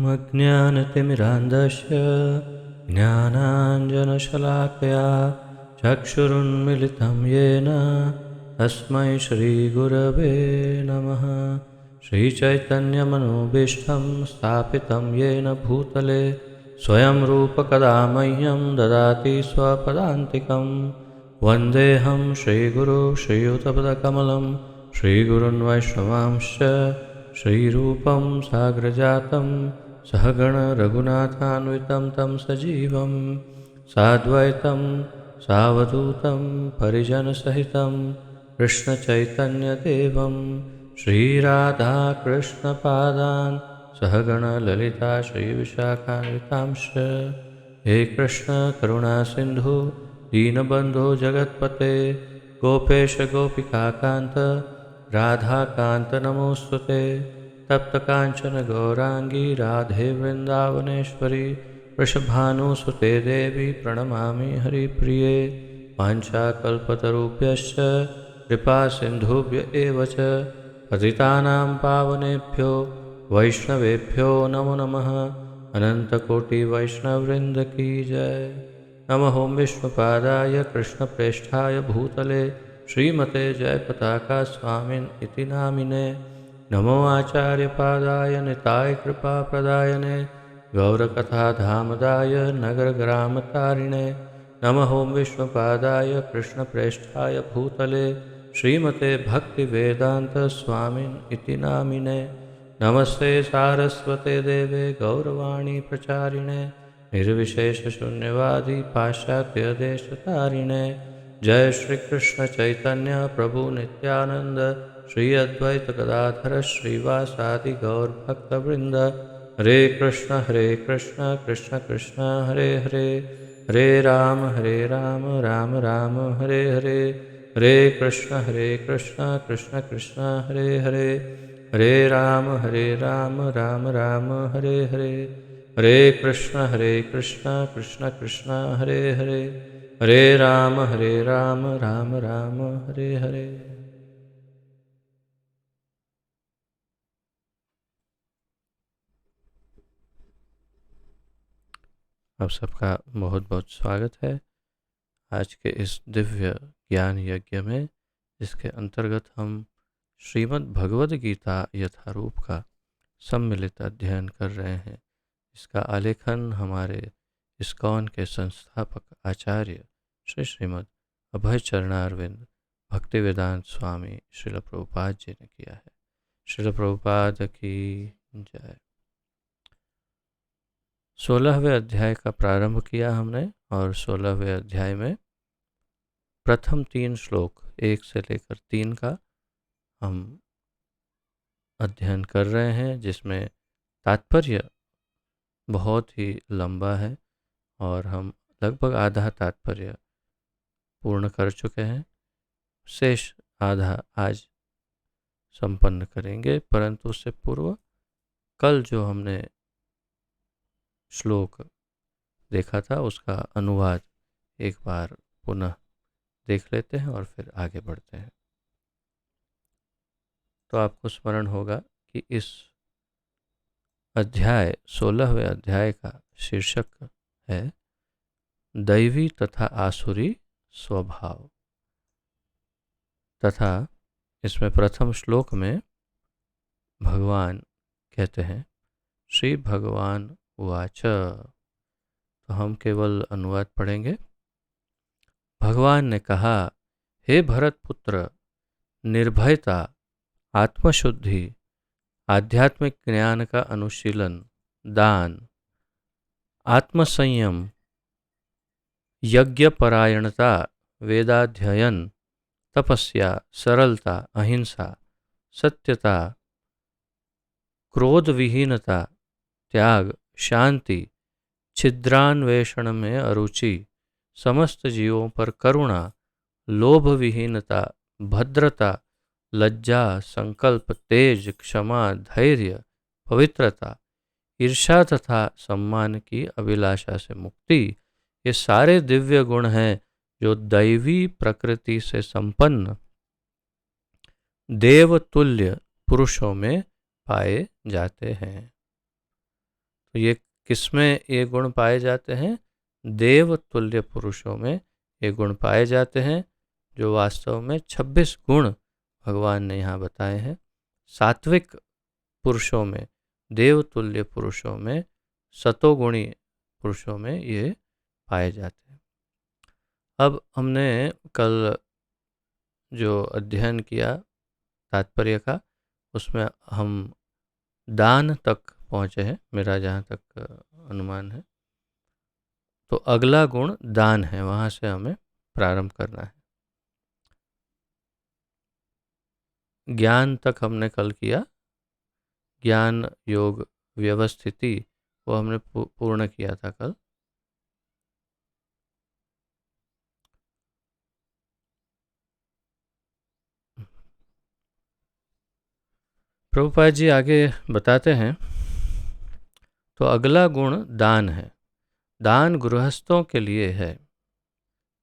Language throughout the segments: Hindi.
अज्ञानतिमिरान्धस्य ज्ञानाञ्जनशलाकया चक्षुरुन्मिलितं येन तस्मै श्रीगुरवे नमः। श्रीचैतन्यमनोभीष्टं स्थापितं येन भूतले स्वयं रूपकदा मह्यं ददाति स्वपदान्तिकं। वन्देऽहं श्रीगुरो श्रीयुतपदकमलं श्रीगुरुन् वैष्णवांश्च श्रीरूपं साग्रजातं सहगण रघुनाथान्वितं तं सजीवं साद्वैतं सावधूतं परिजनसहितं कृष्णचैतन्यदेवं श्रीराधाकृष्णपादान् सहगण ललिता श्रीविशाखान्वितांश्च। हे कृष्ण करुणा सिन्धु दीनबन्धो जगत्पते गोपेश गोपिकान्त राधाकान्त नमोस्तुते। तप्तकाञ्चन गौरांगी राधे वृन्दावनेश्वरी वृषभानुसुते देवी प्रणमामि हरिप्रिये। वाञ्छाकल्पतरुभ्यश्च कृपा सिन्धुभ्य एव च पतितानां पावनेभ्यो वैष्णवेभ्यो नमो नमः। अनन्तकोटिवैष्णववृन्द की जय। नमः ओं विष्णुपादाय कृष्णप्रेष्ठाय भूतले श्रीमते जयपताका स्वामिन् इति नामिने। नमो आचार्यपादाय निताय कृपाप्रदायने गौरकथाधामदाय नगरग्रामतारिणे। नमः ओं विष्णुपादाय कृष्णप्रेष्ठाय भूतले श्रीमते भक्तिवेदान्त स्वामिन् इति नामिने। नमस्ते सारस्वते देवे गौरवाणी प्रचारिणे निर्विशेषशून्यवादी पाश्चात्यदेशतारिणे। जय श्री कृष्ण चैतन्य प्रभु नित्यानंद श्री अद्वैत गदाधर श्रीवासादि गौर भक्तवृंद। हरे कृष्ण कृष्ण कृष्ण हरे हरे हरे राम राम राम हरे हरे। हरे कृष्ण कृष्ण कृष्ण हरे हरे हरे राम राम राम हरे हरे। हरे कृष्ण कृष्ण कृष्ण हरे हरे हरे राम राम राम हरे हरे। आप सबका बहुत बहुत स्वागत है आज के इस दिव्य ज्ञान यज्ञ में, जिसके अंतर्गत हम श्रीमद् भगवद गीता यथारूप का सम्मिलित अध्ययन कर रहे हैं। इसका आलेखन हमारे इस्कॉन के संस्थापक आचार्य श्री श्रीमद् अभय चरणारविंद भक्तिवेदांत स्वामी श्रील प्रभुपाद जी ने किया है। श्रील प्रभुपाद की जय। 16वें अध्याय का प्रारंभ किया हमने और 16वें अध्याय में प्रथम 3 श्लोक 1 से लेकर 3 का हम अध्ययन कर रहे हैं, जिसमें तात्पर्य बहुत ही लंबा है और हम लगभग आधा तात्पर्य पूर्ण कर चुके हैं। शेष आधा आज संपन्न करेंगे, परंतु उससे पूर्व कल जो हमने श्लोक देखा था उसका अनुवाद एक बार पुनः देख लेते हैं और फिर आगे बढ़ते हैं। तो आपको स्मरण होगा कि इस अध्याय 16वें अध्याय का शीर्षक है दैवी तथा आसुरी स्वभाव, तथा इसमें प्रथम श्लोक में भगवान कहते हैं श्री भगवान उवाच। तो हम केवल अनुवाद पढ़ेंगे। भगवान ने कहा, हे भरत पुत्र, निर्भयता, आत्मशुद्धि, आध्यात्मिक ज्ञान का अनुशीलन, दान, आत्मसंयम, यज्ञपरायणता, वेदाध्ययन, तपस्या, सरलता, अहिंसा, सत्यता, क्रोध विहीनता, त्याग, शांति, छिद्रान्वेषण में अरुचि, समस्त जीवों पर करुणा, लोभ विहीनता, भद्रता, लज्जा, संकल्प, तेज, क्षमा, धैर्य, पवित्रता, ईर्ष्या तथा सम्मान की अभिलाषा से मुक्ति, ये सारे दिव्य गुण हैं जो दैवी प्रकृति से संपन्न देवतुल्य पुरुषों में पाए जाते हैं। तो ये किसमें ये गुण पाए जाते हैं? देव तुल्य पुरुषों में ये गुण पाए जाते हैं, जो वास्तव में 26 गुण भगवान ने यहाँ बताए हैं। सात्विक पुरुषों में, देवतुल्य पुरुषों में, सतोगुणी पुरुषों में ये पाए जाते हैं। अब हमने कल जो अध्ययन किया तात्पर्य का, उसमें हम दान तक पहुँचे हैं, मेरा जहाँ तक अनुमान है। तो अगला गुण दान है, वहाँ से हमें प्रारंभ करना है। ज्ञान तक हमने कल किया, ज्ञान योग व्यवस्थिति वो हमने पूर्ण किया था कल। प्रभुपाद जी आगे बताते हैं, तो अगला गुण दान है। दान गृहस्थों के लिए है,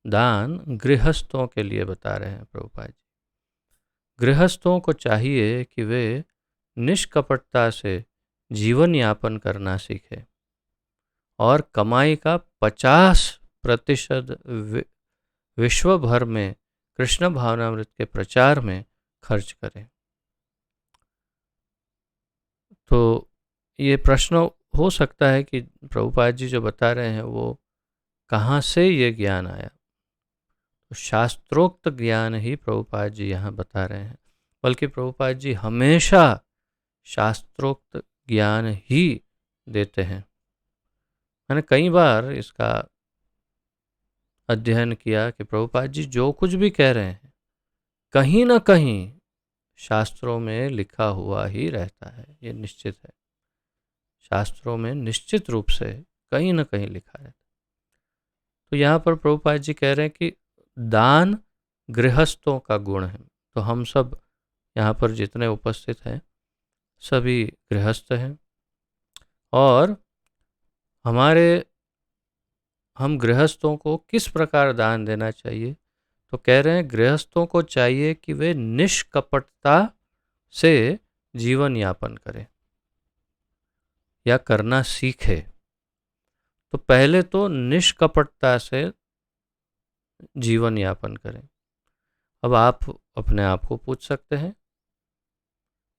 दान गृहस्थों के लिए बता रहे हैं प्रभुपाद जी। गृहस्थों को चाहिए कि वे निष्कपटता से जीवन यापन करना सीखें और कमाई का 50% विश्व भर में कृष्ण भावनामृत के प्रचार में खर्च करें। तो ये प्रश्न हो सकता है कि प्रभुपाद जी जो बता रहे हैं वो कहाँ से ये ज्ञान आया। तो शास्त्रोक्त ज्ञान ही प्रभुपाद जी यहाँ बता रहे हैं, बल्कि प्रभुपाद जी हमेशा शास्त्रोक्त ज्ञान ही देते हैं। मैंने कई बार इसका अध्ययन किया कि प्रभुपाद जी जो कुछ भी कह रहे हैं कहीं ना कहीं शास्त्रों में लिखा हुआ ही रहता है, ये निश्चित है। शास्त्रों में निश्चित रूप से कहीं ना कहीं लिखा रहता है। तो यहाँ पर प्रभुपाद जी कह रहे हैं कि दान गृहस्थों का गुण है। तो हम सब यहाँ पर जितने उपस्थित हैं सभी गृहस्थ हैं, और हम गृहस्थों को किस प्रकार दान देना चाहिए? तो कह रहे हैं गृहस्थों को चाहिए कि वे निष्कपटता से जीवन यापन करें या करना सीखे। तो पहले तो निष्कपटता से जीवन यापन करें। अब आप अपने आप को पूछ सकते हैं,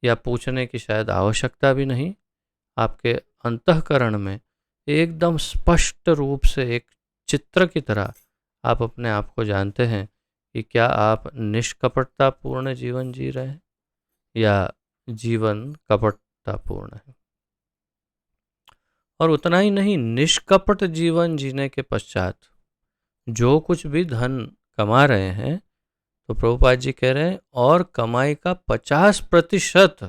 या पूछने की शायद आवश्यकता भी नहीं, आपके अंतःकरण में एकदम स्पष्ट रूप से एक चित्र की तरह आप अपने आप को जानते हैं कि क्या आप निष्कपटतापूर्ण जीवन जी रहे हैं या जीवन कपटतापूर्ण है। और उतना ही नहीं, निष्कपट जीवन जीने के पश्चात जो कुछ भी धन कमा रहे हैं, तो प्रभुपाद जी कह रहे हैं और कमाई का 50%,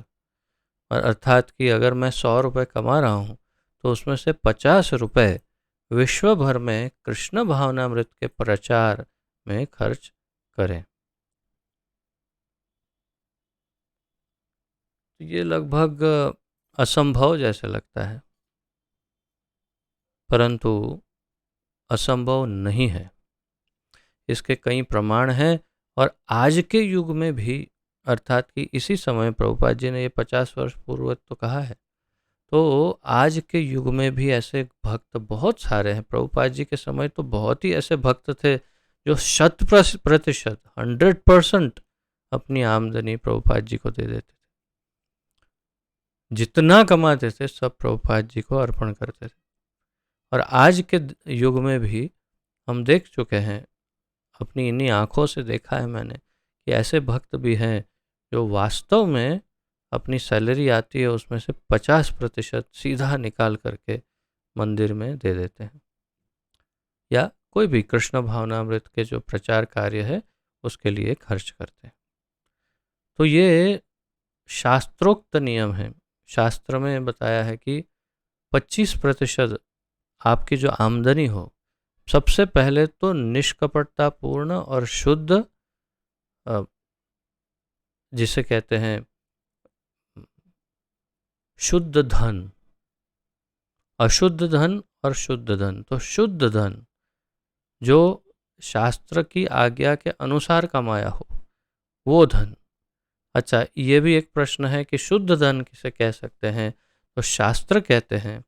अर्थात कि अगर मैं 100 रुपये कमा रहा हूँ तो उसमें से 50 रुपये विश्व भर में कृष्ण भावनामृत के प्रचार में खर्च करें। तो ये लगभग असंभव जैसे लगता है, परंतु असंभव नहीं है। इसके कई प्रमाण हैं, और आज के युग में भी, अर्थात कि इसी समय प्रभुपाद जी ने ये 50 वर्ष पूर्व तो कहा है, तो आज के युग में भी ऐसे भक्त बहुत सारे हैं। प्रभुपाद जी के समय तो बहुत ही ऐसे भक्त थे जो 100% 100% अपनी आमदनी प्रभुपाद जी को दे देते थे। जितना कमाते थे सब प्रभुपाद जी को अर्पण करते थे। और आज के युग में भी हम देख चुके हैं, अपनी इन्हीं आँखों से देखा है मैंने, कि ऐसे भक्त भी हैं जो वास्तव में अपनी सैलरी आती है उसमें से 50% सीधा निकाल करके मंदिर में दे देते हैं, या कोई भी कृष्ण भावनामृत के जो प्रचार कार्य है उसके लिए खर्च करते हैं। तो ये शास्त्रोक्त नियम है। शास्त्र में बताया है कि 25% आपकी जो आमदनी हो, सबसे पहले तो निष्कपटतापूर्ण और शुद्ध, जिसे कहते हैं शुद्ध धन, अशुद्ध धन और शुद्ध धन। तो शुद्ध धन जो शास्त्र की आज्ञा के अनुसार कमाया हो, वो धन। अच्छा, ये भी एक प्रश्न है कि शुद्ध धन किसे कह सकते हैं? तो शास्त्र कहते हैं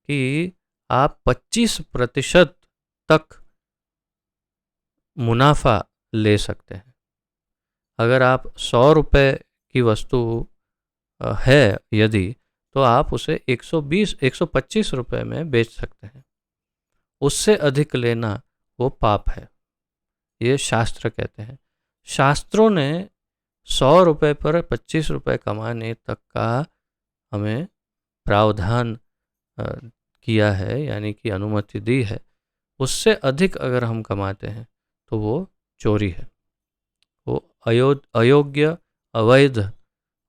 कि आप 25% तक मुनाफा ले सकते हैं। अगर आप 100 रुपये की वस्तु है यदि, तो आप उसे 125 रुपये में बेच सकते हैं। उससे अधिक लेना वो पाप है, ये शास्त्र कहते हैं। शास्त्रों ने 100 रुपये पर 25 रुपये कमाने तक का हमें प्रावधान किया है, यानी कि अनुमति दी है। उससे अधिक अगर हम कमाते हैं तो वो चोरी है, वो अयोग्य, अवैध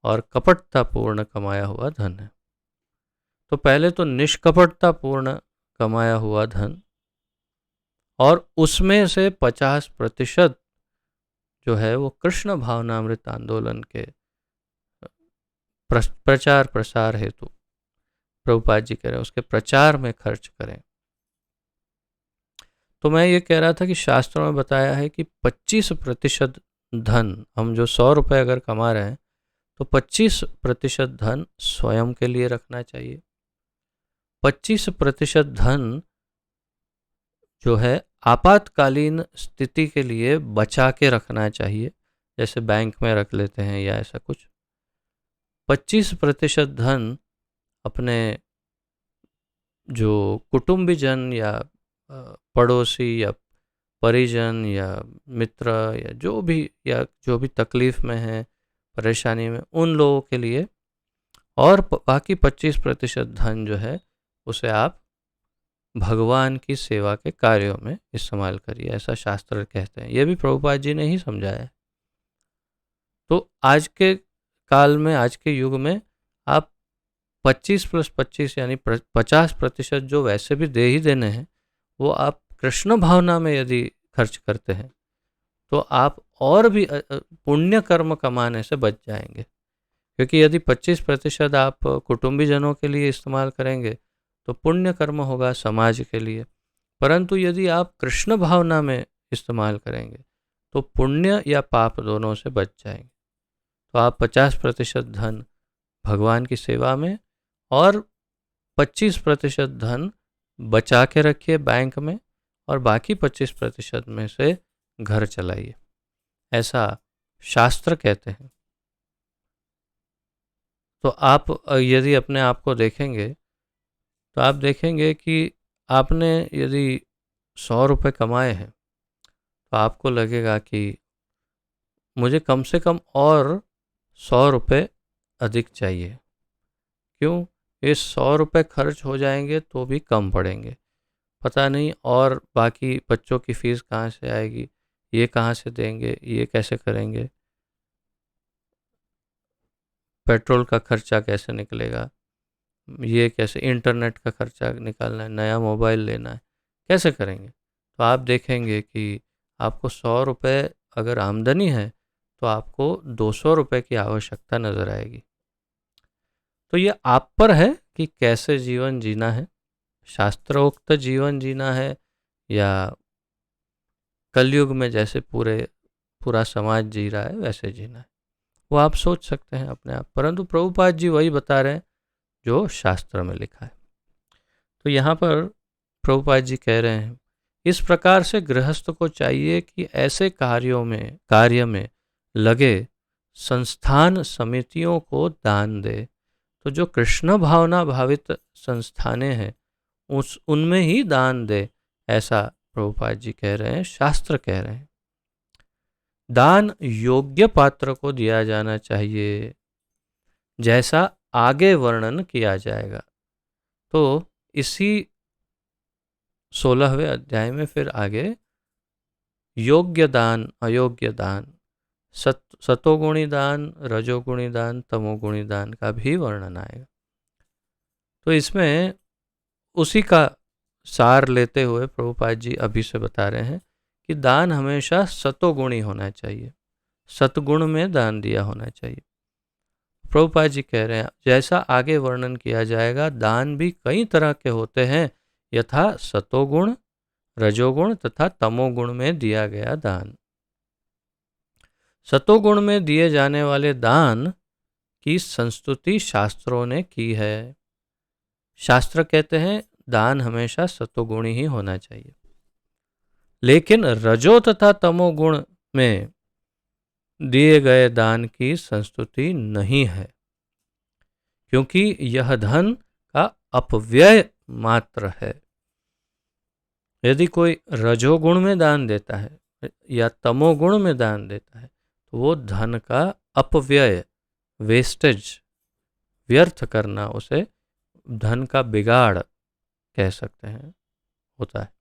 और कपटतापूर्ण कमाया हुआ धन है। तो पहले तो निष्कपटतापूर्ण कमाया हुआ धन, और उसमें से 50% जो है वो कृष्ण भावनामृत आंदोलन के प्रचार प्रसार हेतु प्रभुपाद जी कह रहे हैं उसके प्रचार में खर्च करें। तो मैं ये कह रहा था कि शास्त्रों में बताया है कि 25% धन, हम जो 100 रुपये अगर कमा रहे हैं तो 25% धन स्वयं के लिए रखना चाहिए। 25% धन जो है आपातकालीन स्थिति के लिए बचा के रखना चाहिए, जैसे बैंक में रख लेते हैं या ऐसा कुछ। 25% धन अपने जो कुटुंबीजन या पड़ोसी या परिजन या मित्र या जो भी तकलीफ में है, परेशानी में, उन लोगों के लिए, और बाकी 25% धन जो है उसे आप भगवान की सेवा के कार्यों में इस्तेमाल करिए, ऐसा शास्त्र कहते हैं। ये भी प्रभुपाद जी ने ही समझाया है। तो आज के काल में, आज के युग में आप 25+25 यानी 50% जो वैसे भी दे ही देने हैं, वो आप कृष्ण भावना में यदि खर्च करते हैं तो आप और भी पुण्य कर्म कमाने से बच जाएंगे। क्योंकि यदि 25% आप कुटुंबीजनों के लिए इस्तेमाल करेंगे तो पुण्य कर्म होगा समाज के लिए, परंतु यदि आप कृष्ण भावना में इस्तेमाल करेंगे तो पुण्य या पाप दोनों से बच जाएंगे। तो आप 50% धन भगवान की सेवा में और 25% धन बचा के रखिए बैंक में, और बाकी 25% में से घर चलाइए, ऐसा शास्त्र कहते हैं। तो आप यदि अपने आप को देखेंगे तो आप देखेंगे कि आपने यदि 100 रुपये कमाए हैं तो आपको लगेगा कि मुझे कम से कम और 100 रुपये अधिक चाहिए। क्यों? ये 100 रुपये खर्च हो जाएंगे तो भी कम पड़ेंगे, पता नहीं और बाकी बच्चों की फीस कहाँ से आएगी, ये कहाँ से देंगे, ये कैसे करेंगे, पेट्रोल का खर्चा कैसे निकलेगा, ये कैसे, इंटरनेट का खर्चा निकालना है, नया मोबाइल लेना है, कैसे करेंगे। तो आप देखेंगे कि आपको 100 रुपये अगर आमदनी है तो आपको 200 रुपये की आवश्यकता नज़र आएगी। तो ये आप पर है कि कैसे जीवन जीना है, शास्त्रोक्त जीवन जीना है या कलयुग में जैसे पूरा समाज जी रहा है वैसे जीना है, वो आप सोच सकते हैं अपने आप। परंतु प्रभुपाद जी वही बता रहे हैं जो शास्त्र में लिखा है। तो यहाँ पर प्रभुपाद जी कह रहे हैं, इस प्रकार से गृहस्थ को चाहिए कि ऐसे कार्य में लगे संस्थान समितियों को दान दे। तो जो कृष्ण भावना भावित संस्थानें हैं उनमें ही दान दे, ऐसा प्रभुपाद जी कह रहे हैं, शास्त्र कह रहे हैं। दान योग्य पात्र को दिया जाना चाहिए, जैसा आगे वर्णन किया जाएगा। तो इसी 16वें अध्याय में फिर आगे योग्य दान, अयोग्य दान, सतोगुणी दान, रजोगुणी दान, तमोगुणी दान का भी वर्णन आएगा। तो इसमें उसी का सार लेते हुए प्रभुपाद जी अभी से बता रहे हैं कि दान हमेशा सतोगुणी होना चाहिए, सतगुण में दान दिया होना चाहिए। प्रभुपाद जी कह रहे हैं जैसा आगे वर्णन किया जाएगा, दान भी कई तरह के होते हैं, यथा सतोगुण, रजोगुण तथा तमोगुण में दिया गया दान। सतोगुण में दिए जाने वाले दान की संस्तुति शास्त्रों ने की है। शास्त्र कहते हैं दान हमेशा सतोगुणी ही होना चाहिए, लेकिन रजो तथा तमोगुण में दिए गए दान की संस्तुति नहीं है, क्योंकि यह धन का अपव्यय मात्र है। यदि कोई रजोगुण में दान देता है या तमोगुण में दान देता है तो वो धन का अपव्यय, वेस्टेज, व्यर्थ करना, उसे धन का बिगाड़ कह सकते हैं, होता है।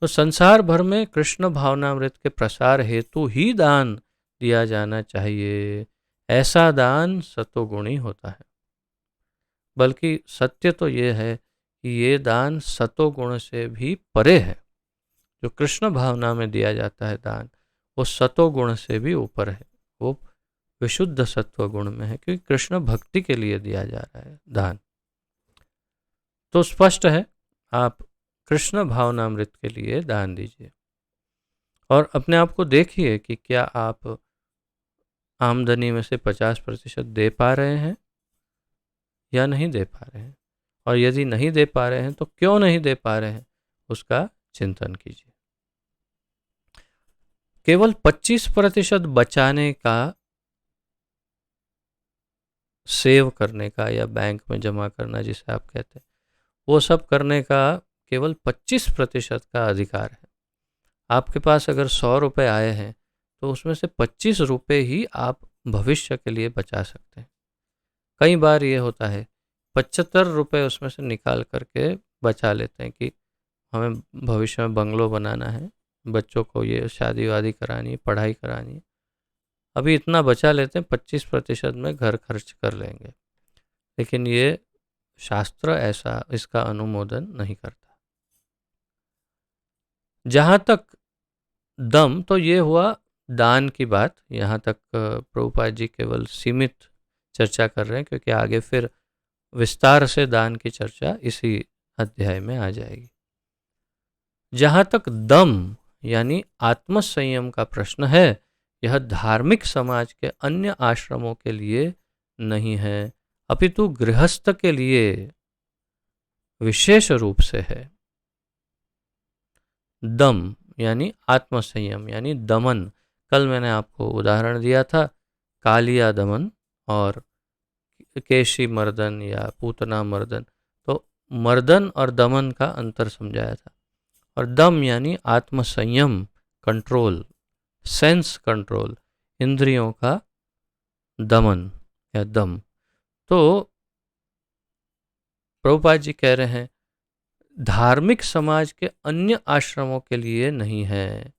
तो संसार भर में कृष्ण भावनामृत के प्रसार हेतु ही दान दिया जाना चाहिए। ऐसा दान सतोगुणी होता है। बल्कि सत्य तो ये है कि ये दान सतोगुण से भी परे है। जो कृष्ण भावना में दिया जाता है दान, वो सतोगुण से भी ऊपर है, वो विशुद्ध सत्व गुण में है, क्योंकि कृष्ण भक्ति के लिए दिया जा रहा है दान। तो स्पष्ट है, आप कृष्ण भावनामृत के लिए दान दीजिए और अपने आप को देखिए कि क्या आप आमदनी में से 50% दे पा रहे हैं या नहीं दे पा रहे हैं, और यदि नहीं दे पा रहे हैं तो क्यों नहीं दे पा रहे हैं, उसका चिंतन कीजिए। केवल 25% बचाने का, सेव करने का या बैंक में जमा करना जिसे आप कहते हैं, वो सब करने का केवल 25% का अधिकार है। आपके पास अगर 100 रुपये आए हैं तो उसमें से 25 रुपये ही आप भविष्य के लिए बचा सकते हैं। कई बार ये होता है 75 रुपये उसमें से निकाल करके बचा लेते हैं कि हमें भविष्य में बंगलो बनाना है, बच्चों को ये शादी वादी करानी है, पढ़ाई करानी है, अभी इतना बचा लेते हैं, 25% में घर खर्च कर लेंगे। लेकिन ये शास्त्र ऐसा इसका अनुमोदन नहीं करता। जहाँ तक दम, तो ये हुआ दान की बात। यहाँ तक प्रभुपाद जी केवल सीमित चर्चा कर रहे हैं, क्योंकि आगे फिर विस्तार से दान की चर्चा इसी अध्याय में आ जाएगी। जहाँ तक दम यानी आत्मसंयम का प्रश्न है, यह धार्मिक समाज के अन्य आश्रमों के लिए नहीं है, अपितु गृहस्थ के लिए विशेष रूप से है। दम यानी आत्मसंयम यानी दमन। कल मैंने आपको उदाहरण दिया था कालिया दमन और केशी मर्दन या पूतना मर्दन। तो मर्दन और दमन का अंतर समझाया था। और दम यानी आत्मसंयम, कंट्रोल, सेंस कंट्रोल, इंद्रियों का दमन या दम। तो प्रभुपाद जी कह रहे हैं धार्मिक समाज के अन्य आश्रमों के लिए नहीं है।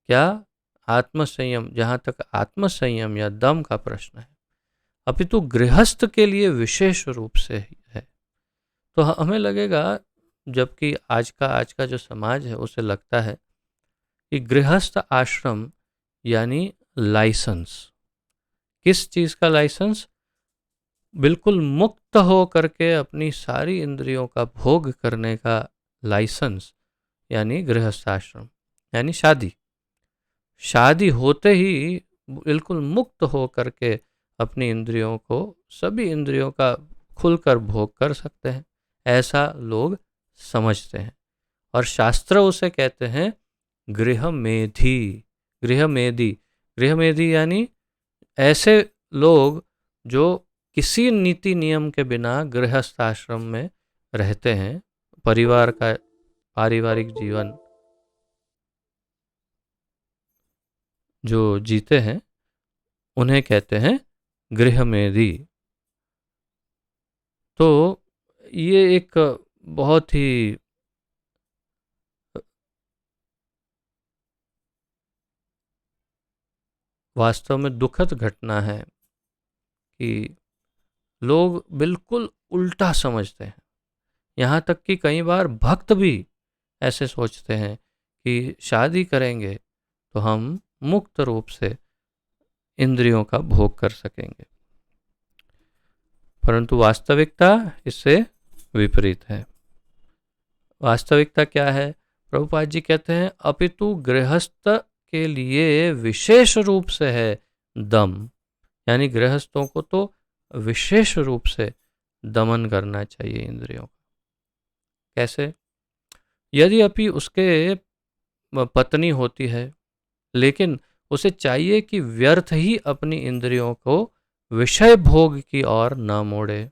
क्या? आत्मसंयम। जहाँ तक आत्मसंयम या दम का प्रश्न है, अपितु गृहस्थ के लिए विशेष रूप से है। तो हमें लगेगा, जबकि आज का जो समाज है उसे लगता है कि गृहस्थ आश्रम यानी लाइसेंस। किस चीज़ का लाइसेंस? बिल्कुल मुक्त हो करके अपनी सारी इंद्रियों का भोग करने का लाइसेंस, यानी गृहस्थाश्रम यानी शादी। शादी होते ही बिल्कुल मुक्त हो करके अपनी इंद्रियों को, सभी इंद्रियों का खुलकर भोग कर सकते हैं, ऐसा लोग समझते हैं। और शास्त्र उसे कहते हैं गृहमेधी। गृहमेधी, गृहमेधी यानी ऐसे लोग जो किसी नीति नियम के बिना गृहस्थ आश्रम में रहते हैं, परिवार का पारिवारिक जीवन जो जीते हैं, उन्हें कहते हैं गृहमेधी। तो ये एक बहुत ही वास्तव में दुखद घटना है कि लोग बिल्कुल उल्टा समझते हैं। यहाँ तक कि कई बार भक्त भी ऐसे सोचते हैं कि शादी करेंगे तो हम मुक्त रूप से इंद्रियों का भोग कर सकेंगे, परंतु वास्तविकता इससे विपरीत है। वास्तविकता क्या है? प्रभुपाद जी कहते हैं अपितु गृहस्थ के लिए विशेष रूप से है दम, यानी गृहस्थों को तो विशेष रूप से दमन करना चाहिए इंद्रियों का। कैसे? यदि अभी उसके पत्नी होती है, लेकिन उसे चाहिए कि व्यर्थ ही अपनी इंद्रियों को विषय भोग की ओर न मोड़े।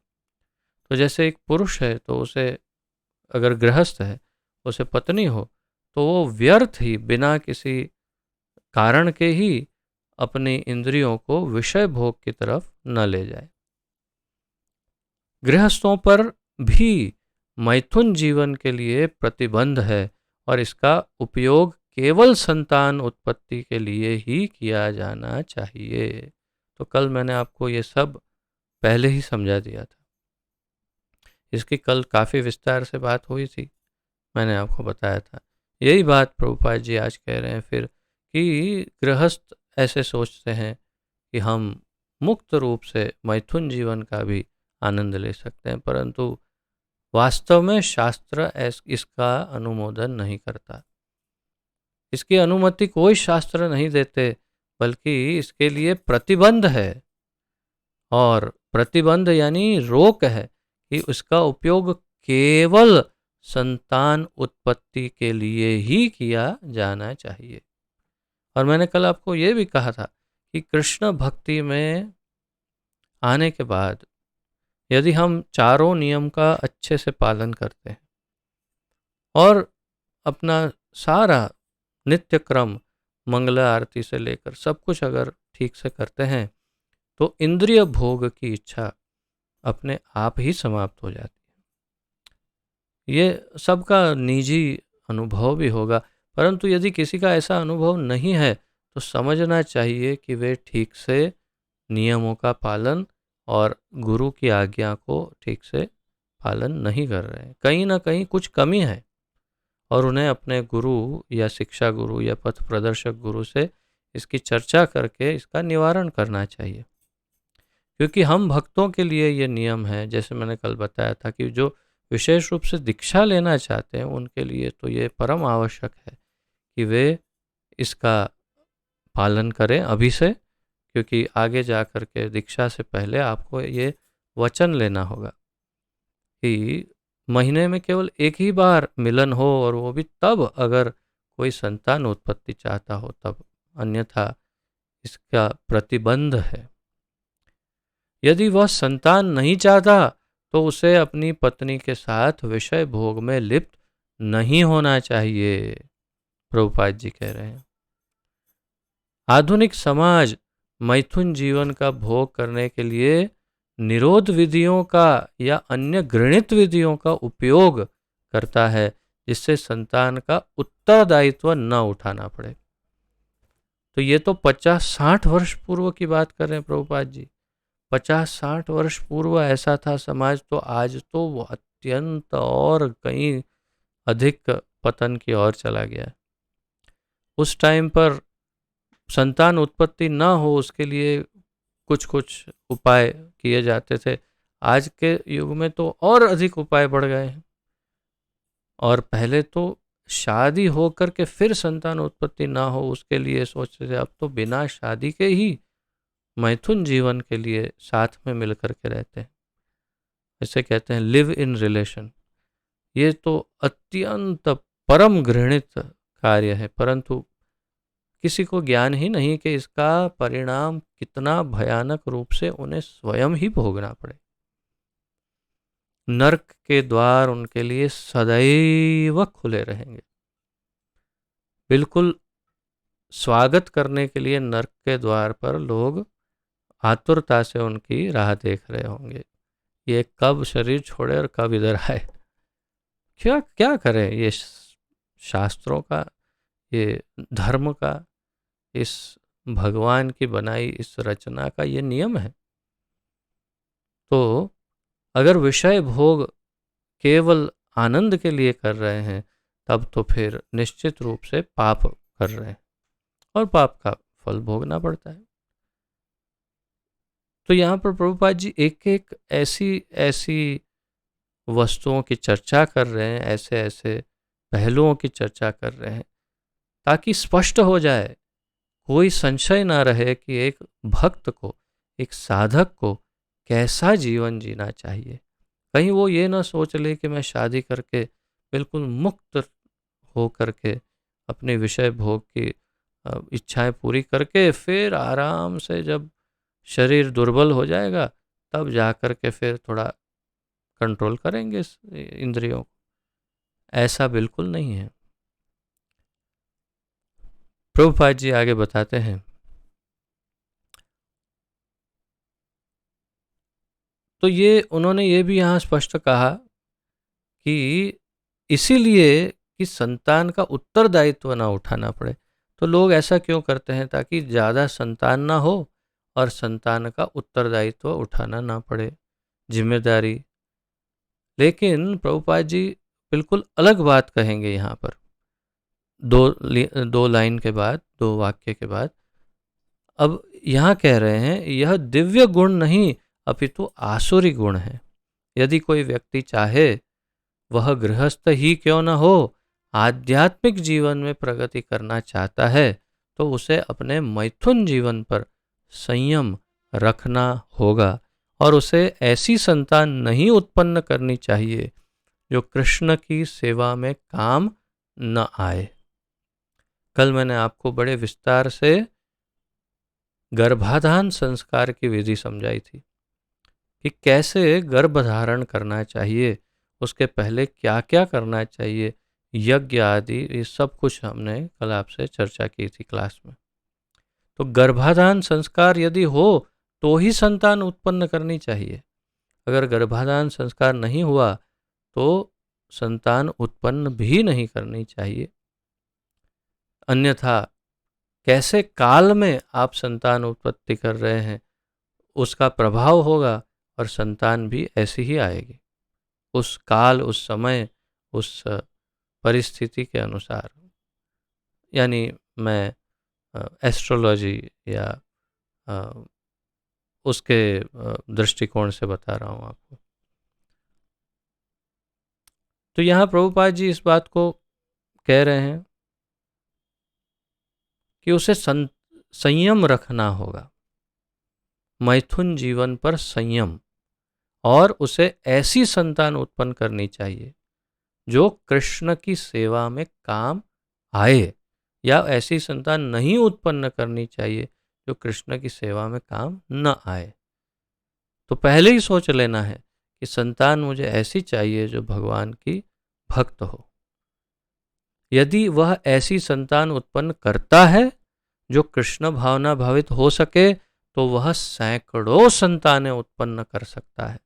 तो जैसे एक पुरुष है, तो उसे, अगर गृहस्थ है, उसे पत्नी हो, तो वो व्यर्थ ही बिना किसी कारण के ही अपनी इंद्रियों को विषय भोग की तरफ न ले जाए। गृहस्थों पर भी मैथुन जीवन के लिए प्रतिबंध है और इसका उपयोग केवल संतान उत्पत्ति के लिए ही किया जाना चाहिए। तो कल मैंने आपको ये सब पहले ही समझा दिया था। इसकी कल काफ़ी विस्तार से बात हुई थी, मैंने आपको बताया था। यही बात प्रभुपाद जी आज कह रहे हैं फिर, कि गृहस्थ ऐसे सोचते हैं कि हम मुक्त रूप से मैथुन जीवन का भी आनंद ले सकते हैं, परंतु वास्तव में शास्त्र इसका अनुमोदन नहीं करता। इसकी अनुमति कोई शास्त्र नहीं देते, बल्कि इसके लिए प्रतिबंध है। और प्रतिबंध यानी रोक है कि उसका उपयोग केवल संतान उत्पत्ति के लिए ही किया जाना चाहिए। और मैंने कल आपको ये भी कहा था कि कृष्ण भक्ति में आने के बाद यदि हम चारों नियम का अच्छे से पालन करते हैं और अपना सारा नित्य क्रम मंगला आरती से लेकर सब कुछ अगर ठीक से करते हैं, तो इंद्रिय भोग की इच्छा अपने आप ही समाप्त हो जाती है। ये सबका निजी अनुभव भी होगा, परंतु यदि किसी का ऐसा अनुभव नहीं है, तो समझना चाहिए कि वे ठीक से नियमों का पालन और गुरु की आज्ञा को ठीक से पालन नहीं कर रहे हैं। कहीं ना कहीं कुछ कमी है और उन्हें अपने गुरु या शिक्षा गुरु या पथ प्रदर्शक गुरु से इसकी चर्चा करके इसका निवारण करना चाहिए। क्योंकि हम भक्तों के लिए ये नियम है, जैसे मैंने कल बताया था, कि जो विशेष रूप से दीक्षा लेना चाहते हैं उनके लिए तो ये परम आवश्यक है कि वे इसका पालन करें अभी से, क्योंकि आगे जा कर के दीक्षा से पहले आपको ये वचन लेना होगा कि महीने में केवल एक ही बार मिलन हो, और वो भी तब अगर कोई संतान उत्पत्ति चाहता हो तब, अन्यथा इसका प्रतिबंध है। यदि वह संतान नहीं चाहता, तो उसे अपनी पत्नी के साथ विषय भोग में लिप्त नहीं होना चाहिए, प्रभुपाद जी कह रहे हैं। आधुनिक समाज मैथुन जीवन का भोग करने के लिए निरोध विधियों का या अन्य घृणित विधियों का उपयोग करता है, जिससे संतान का उत्तरदायित्व न उठाना पड़े। तो ये तो 50-60 वर्ष पूर्व की बात कर रहे हैं प्रभुपाद जी। 50-60 वर्ष पूर्व ऐसा था समाज, तो आज तो वो अत्यंत और कहीं अधिक पतन की ओर चला गया। उस टाइम पर संतान उत्पत्ति न हो उसके लिए कुछ कुछ उपाय किए जाते थे। आज के युग में तो और अधिक उपाय बढ़ गए हैं। और पहले तो शादी हो करके फिर संतान उत्पत्ति ना हो उसके लिए सोचते थे, अब तो बिना शादी के ही मैथुन जीवन के लिए साथ में मिल करके रहते हैं। इसे कहते हैं लिव इन रिलेशन। ये तो अत्यंत परम घृणित कार्य है, परंतु किसी को ज्ञान ही नहीं कि इसका परिणाम कितना भयानक रूप से उन्हें स्वयं ही भोगना पड़े। नरक के द्वार उनके लिए सदैव खुले रहेंगे। बिल्कुल स्वागत करने के लिए नरक के द्वार पर लोग आतुरता से उनकी राह देख रहे होंगे, ये कब शरीर छोड़े और कब इधर आए। क्या क्या करें, ये शास्त्रों का, ये धर्म का, इस भगवान की बनाई इस रचना का ये नियम है। तो अगर विषय भोग केवल आनंद के लिए कर रहे हैं, तब तो फिर निश्चित रूप से पाप कर रहे हैं और पाप का फल भोगना पड़ता है। तो यहाँ पर प्रभुपाद जी एक एक ऐसी ऐसी वस्तुओं की चर्चा कर रहे हैं, ऐसे ऐसे पहलुओं की चर्चा कर रहे हैं, ताकि स्पष्ट हो जाए, कोई संशय ना रहे कि एक भक्त को, एक साधक को कैसा जीवन जीना चाहिए। कहीं वो ये ना सोच ले कि मैं शादी करके बिल्कुल मुक्त हो करके अपने विषय भोग की इच्छाएं पूरी करके फिर आराम से जब शरीर दुर्बल हो जाएगा तब जा कर के फिर थोड़ा कंट्रोल करेंगे इस इंद्रियों को। ऐसा बिल्कुल नहीं है। प्रभुपाद जी आगे बताते हैं, तो ये उन्होंने ये भी यहाँ स्पष्ट कहा कि इसीलिए कि संतान का उत्तरदायित्व ना उठाना पड़े। तो लोग ऐसा क्यों करते हैं? ताकि ज़्यादा संतान ना हो और संतान का उत्तरदायित्व उठाना ना पड़े, जिम्मेदारी। लेकिन प्रभुपाद जी बिल्कुल अलग बात कहेंगे यहाँ पर, दो लाइन के बाद, दो वाक्य के बाद। अब यहाँ कह रहे हैं, यह दिव्य गुण नहीं अपितु आसुरी गुण है। यदि कोई व्यक्ति चाहे, वह गृहस्थ ही क्यों न हो, आध्यात्मिक जीवन में प्रगति करना चाहता है, तो उसे अपने मैथुन जीवन पर संयम रखना होगा और उसे ऐसी संतान नहीं उत्पन्न करनी चाहिए जो कृष्ण की सेवा में काम न आए। कल मैंने आपको बड़े विस्तार से गर्भाधान संस्कार की विधि समझाई थी कि कैसे गर्भ धारण करना चाहिए, उसके पहले क्या क्या करना चाहिए, यज्ञ आदि, ये सब कुछ हमने कल आपसे चर्चा की थी क्लास में। तो गर्भाधान संस्कार यदि हो तो ही संतान उत्पन्न करनी चाहिए। अगर गर्भाधान संस्कार नहीं हुआ तो संतान उत्पन्न भी नहीं करनी चाहिए। अन्यथा कैसे काल में आप संतान उत्पत्ति कर रहे हैं उसका प्रभाव होगा और संतान भी ऐसी ही आएगी, उस काल, उस समय, उस परिस्थिति के अनुसार। यानी मैं एस्ट्रोलॉजी या उसके दृष्टिकोण से बता रहा हूँ आपको। तो यहाँ प्रभुपाद जी इस बात को कह रहे हैं कि उसे संयम रखना होगा, मैथुन जीवन पर संयम, और उसे ऐसी संतान उत्पन्न करनी चाहिए जो कृष्ण की सेवा में काम आए, या ऐसी संतान नहीं उत्पन्न करनी चाहिए जो कृष्ण की सेवा में काम न आए। तो पहले ही सोच लेना है कि संतान मुझे ऐसी चाहिए जो भगवान की भक्त हो। यदि वह ऐसी संतान उत्पन्न करता है जो कृष्ण भावना भावित हो सके तो वह सैकड़ों संतानें उत्पन्न कर सकता है।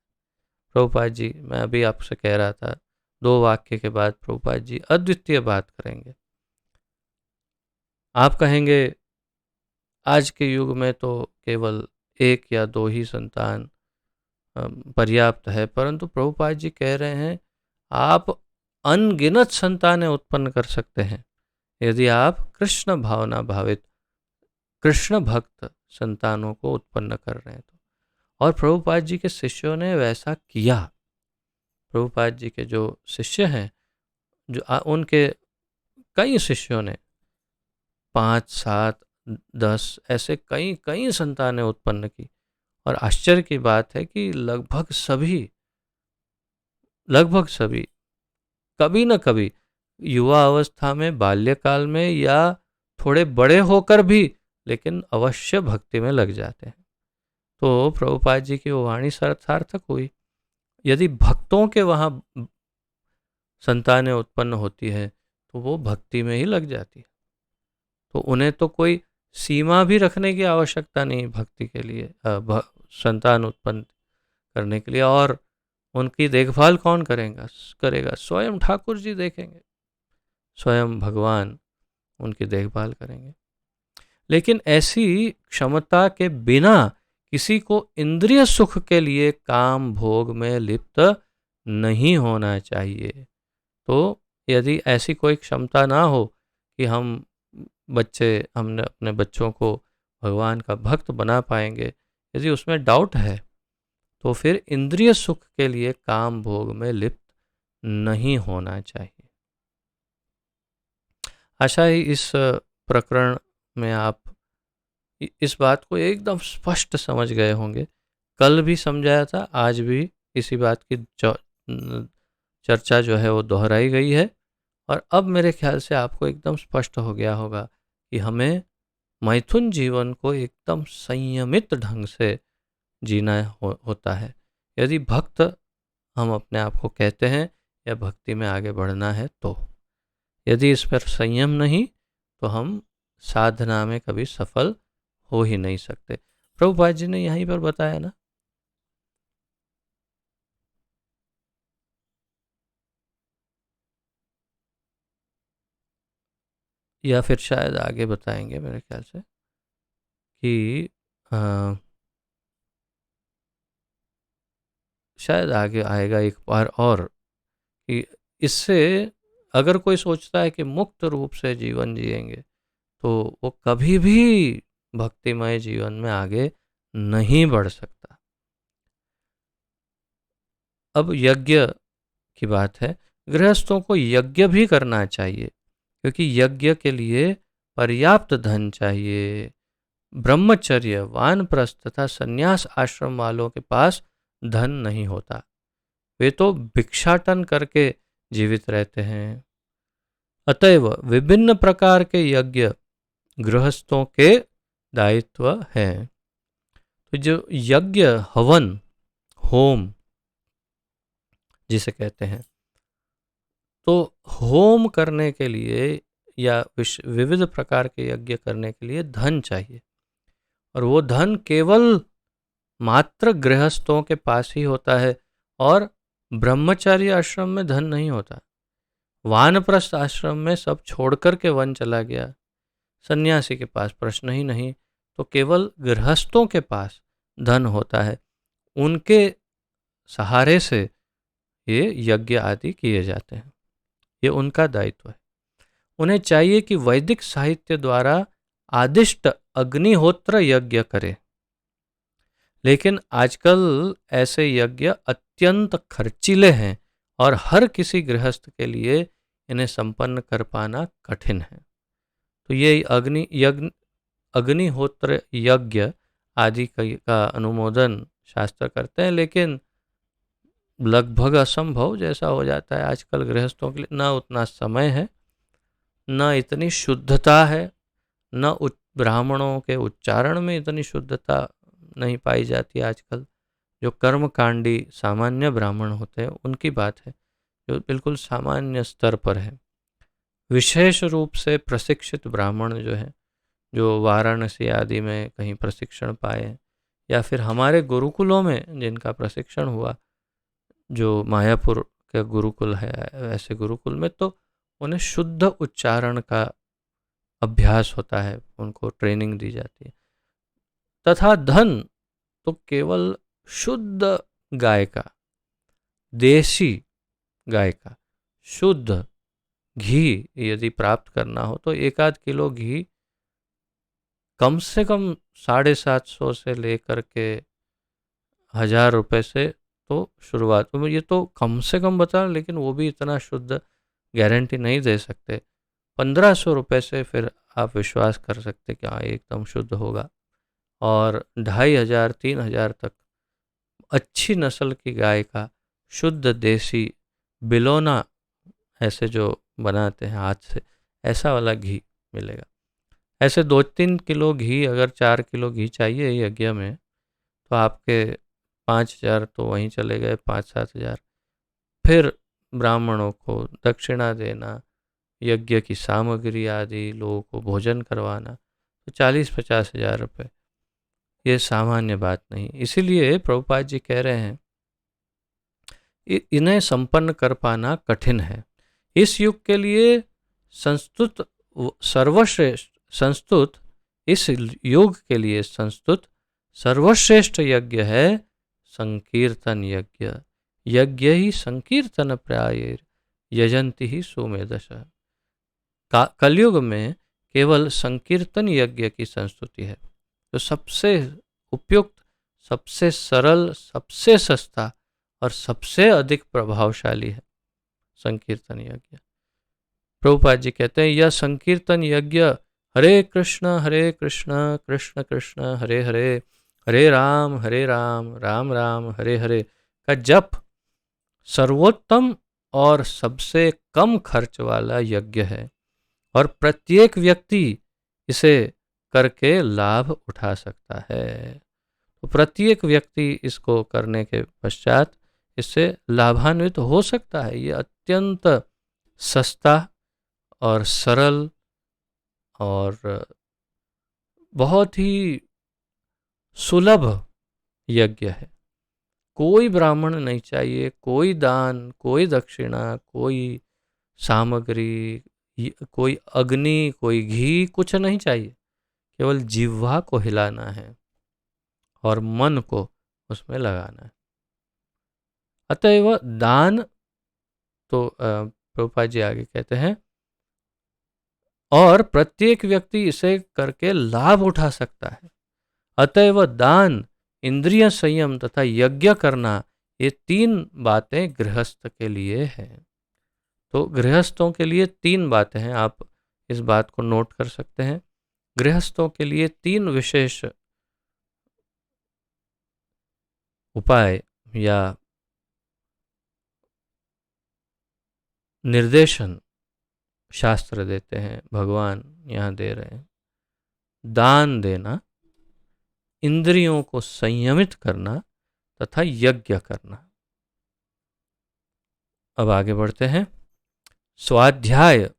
प्रभुपाद जी, मैं अभी आपसे कह रहा था, दो वाक्य के बाद प्रभुपाद जी अद्वितीय बात करेंगे। आप कहेंगे आज के युग में तो केवल एक या दो ही संतान पर्याप्त है, परंतु प्रभुपाद जी कह रहे हैं आप अनगिनत संतानें उत्पन्न कर सकते हैं यदि आप कृष्ण भावना भावित, कृष्ण भक्त संतानों को उत्पन्न कर रहे हैं तो। और प्रभुपाद जी के शिष्यों ने वैसा किया। प्रभुपाद जी के जो शिष्य हैं, जो उनके कई शिष्यों ने 5, 7, 10 ऐसे कई कई संतानें उत्पन्न की। और आश्चर्य की बात है कि लगभग सभी कभी न कभी युवा अवस्था में, बाल्यकाल में, या थोड़े बड़े होकर भी, लेकिन अवश्य भक्ति में लग जाते हैं। तो प्रभुपाद जी की वो वाणी सार्थक हुई। यदि भक्तों के वहाँ संतानें उत्पन्न होती है तो वो भक्ति में ही लग जाती है। तो उन्हें तो कोई सीमा भी रखने की आवश्यकता नहीं भक्ति के लिए, संतान उत्पन्न करने के लिए। और उनकी देखभाल कौन करेगा? स्वयं ठाकुर जी देखेंगे, स्वयं भगवान उनकी देखभाल करेंगे। लेकिन ऐसी क्षमता के बिना किसी को इंद्रिय सुख के लिए काम भोग में लिप्त नहीं होना चाहिए। तो यदि ऐसी कोई क्षमता ना हो कि हमने अपने बच्चों को भगवान का भक्त बना पाएंगे, यदि उसमें डाउट है तो फिर इंद्रिय सुख के लिए काम भोग में लिप्त नहीं होना चाहिए। आशा ही इस प्रकरण में आप इस बात को एकदम स्पष्ट समझ गए होंगे। कल भी समझाया था, आज भी इसी बात की चर्चा जो है वो दोहराई गई है। और अब मेरे ख्याल से आपको एकदम स्पष्ट हो गया होगा कि हमें मैथुन जीवन को एकदम संयमित ढंग से जीना होता है। यदि भक्त हम अपने आप को कहते हैं या भक्ति में आगे बढ़ना है तो यदि इस पर संयम नहीं तो हम साधना में कभी सफल हो ही नहीं सकते। प्रभुपाद जी ने यहीं पर बताया ना। या फिर शायद आगे बताएंगे मेरे ख्याल से कि शायद आगे आएगा एक बार और कि इससे अगर कोई सोचता है कि मुक्त रूप से जीवन जिएंगे तो वो कभी भी भक्तिमय जीवन में आगे नहीं बढ़ सकता। अब यज्ञ की बात है, गृहस्थों को यज्ञ भी करना चाहिए क्योंकि यज्ञ के लिए पर्याप्त धन चाहिए। ब्रह्मचर्य, वानप्रस्थ तथा संन्यास आश्रम वालों के पास धन नहीं होता, वे तो भिक्षाटन करके जीवित रहते हैं। अतएव विभिन्न प्रकार के यज्ञ गृहस्थों के दायित्व हैं। तो जो यज्ञ, हवन, होम जिसे कहते हैं, तो होम करने के लिए या विविध प्रकार के यज्ञ करने के लिए धन चाहिए और वो धन केवल मात्र गृहस्थों के पास ही होता है और ब्रह्मचार्य आश्रम में धन नहीं होता। वानप्रस्थ आश्रम में सब छोड़कर के वन चला गया, सन्यासी के पास प्रश्न ही नहीं, तो केवल गृहस्थों के पास धन होता है। उनके सहारे से ये यज्ञ आदि किए जाते हैं, ये उनका दायित्व है। उन्हें चाहिए कि वैदिक साहित्य द्वारा आदिष्ट अग्निहोत्र यज्ञ करें, लेकिन आजकल ऐसे यज्ञ अत्यंत खर्चीले हैं और हर किसी गृहस्थ के लिए इन्हें संपन्न कर पाना कठिन है। तो ये अग्निहोत्र यज्ञ आदि का अनुमोदन शास्त्र करते हैं, लेकिन लगभग असंभव जैसा हो जाता है आजकल गृहस्थों के लिए। न उतना समय है, न इतनी शुद्धता है, न ब्राह्मणों के उच्चारण में इतनी शुद्धता नहीं पाई जाती आजकल। जो कर्मकांडी सामान्य ब्राह्मण होते हैं उनकी बात है, जो बिल्कुल सामान्य स्तर पर है। विशेष रूप से प्रशिक्षित ब्राह्मण जो है, जो वाराणसी आदि में कहीं प्रशिक्षण पाए हैं या फिर हमारे गुरुकुलों में जिनका प्रशिक्षण हुआ, जो मायापुर का गुरुकुल है, ऐसे गुरुकुल में तो उन्हें शुद्ध उच्चारण का अभ्यास होता है, उनको ट्रेनिंग दी जाती है। तथा धन तो केवल शुद्ध गाय का, देसी गाय का शुद्ध घी यदि प्राप्त करना हो तो 1-8 किलो घी कम से कम 750 से लेकर के 1000 रुपये से तो शुरुआत। तो ये तो कम से कम बता, लेकिन वो भी इतना शुद्ध गारंटी नहीं दे सकते। 1500 रुपये से फिर आप विश्वास कर सकते कि हाँ एकदम शुद्ध होगा। और 2500-3000 तक अच्छी नस्ल की गाय का शुद्ध देसी बिलोना, ऐसे जो बनाते हैं हाथ से, ऐसा वाला घी मिलेगा। ऐसे 2-3 किलो घी, अगर 4 किलो घी चाहिए यज्ञ में, तो आपके 5000 तो वहीं चले गए, 5-7 हज़ार। फिर ब्राह्मणों को दक्षिणा देना, यज्ञ की सामग्री आदि, लोगों को भोजन करवाना, तो 40-50 हज़ार रुपये ये सामान्य बात नहीं। इसीलिए प्रभुपाद जी कह रहे हैं इन्हें संपन्न कर पाना कठिन है। इस युग के लिए संस्तुत इस युग के लिए संस्तुत सर्वश्रेष्ठ यज्ञ है संकीर्तन यज्ञ। यज्ञ ही संकीर्तन प्राय यजंती ही सुमेधस। कलयुग में केवल संकीर्तन यज्ञ की संस्तुति है, तो सबसे उपयुक्त, सबसे सरल, सबसे सस्ता और सबसे अधिक प्रभावशाली है संकीर्तन यज्ञ। प्रभुपाद जी कहते हैं यह संकीर्तन यज्ञ हरे कृष्ण कृष्ण कृष्ण हरे हरे, हरे राम राम राम हरे हरे का जप सर्वोत्तम और सबसे कम खर्च वाला यज्ञ है और प्रत्येक व्यक्ति इसे करके लाभ उठा सकता है। तो प्रत्येक व्यक्ति इसको करने के पश्चात इससे लाभान्वित हो सकता है। ये अत्यंत सस्ता और सरल और बहुत ही सुलभ यज्ञ है। कोई ब्राह्मण नहीं चाहिए, कोई दान, कोई दक्षिणा, कोई सामग्री, कोई अग्नि, कोई घी, कुछ नहीं चाहिए। केवल जिह्वा को हिलाना है और मन को उसमें लगाना है। अतएव दान तो प्रभुपाद जी आगे कहते हैं, और प्रत्येक व्यक्ति इसे करके लाभ उठा सकता है। अतएव दान, इंद्रिय संयम तथा यज्ञ करना, ये तीन बातें गृहस्थ के लिए हैं। तो गृहस्थों के लिए तीन बातें हैं, आप इस बात को नोट कर सकते हैं। गृहस्थों के लिए तीन विशेष उपाय या निर्देशन शास्त्र देते हैं, भगवान यहाँ दे रहे हैं। दान देना, इंद्रियों को संयमित करना तथा यज्ञ करना। अब आगे बढ़ते हैं। स्वाध्याय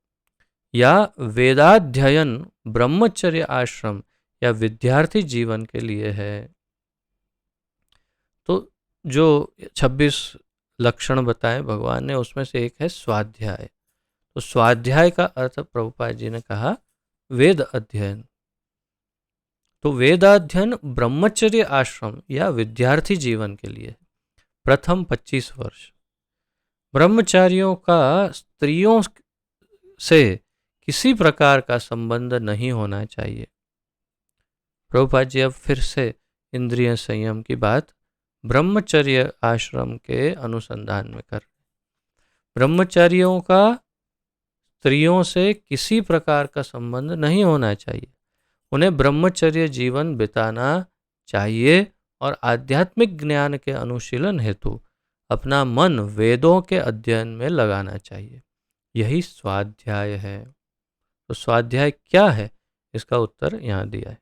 या वेदाध्ययन ब्रह्मचर्य आश्रम या विद्यार्थी जीवन के लिए है। तो जो 26 लक्षण बताए भगवान ने, उसमें से एक है स्वाध्याय। तो स्वाध्याय का अर्थ प्रभुपाद जी ने कहा वेद अध्ययन। तो वेदाध्ययन ब्रह्मचर्य आश्रम या विद्यार्थी जीवन के लिए प्रथम 25 वर्ष। ब्रह्मचारियों का स्त्रियों से किसी प्रकार का संबंध नहीं होना चाहिए। प्रभुपाद जी अब फिर से इंद्रिय संयम की बात ब्रह्मचर्य आश्रम के अनुसंधान में कर। ब्रह्मचारियों का स्त्रियों से किसी प्रकार का संबंध नहीं होना चाहिए। उन्हें ब्रह्मचर्य जीवन बिताना चाहिए और आध्यात्मिक ज्ञान के अनुशीलन हेतु अपना मन वेदों के अध्ययन में लगाना चाहिए। यही स्वाध्याय है। तो स्वाध्याय क्या है, इसका उत्तर यहाँ दिया है।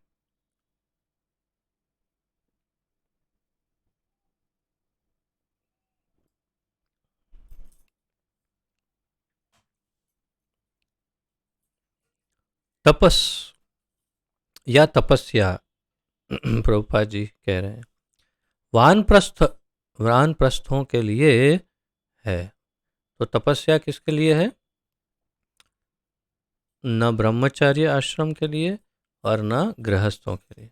तपस या तपस्या प्रभुपाद जी कह रहे हैं वानप्रस्थों के लिए है। तो तपस्या किसके लिए है? न ब्रह्मचार्य आश्रम के लिए और न गृहस्थों के लिए।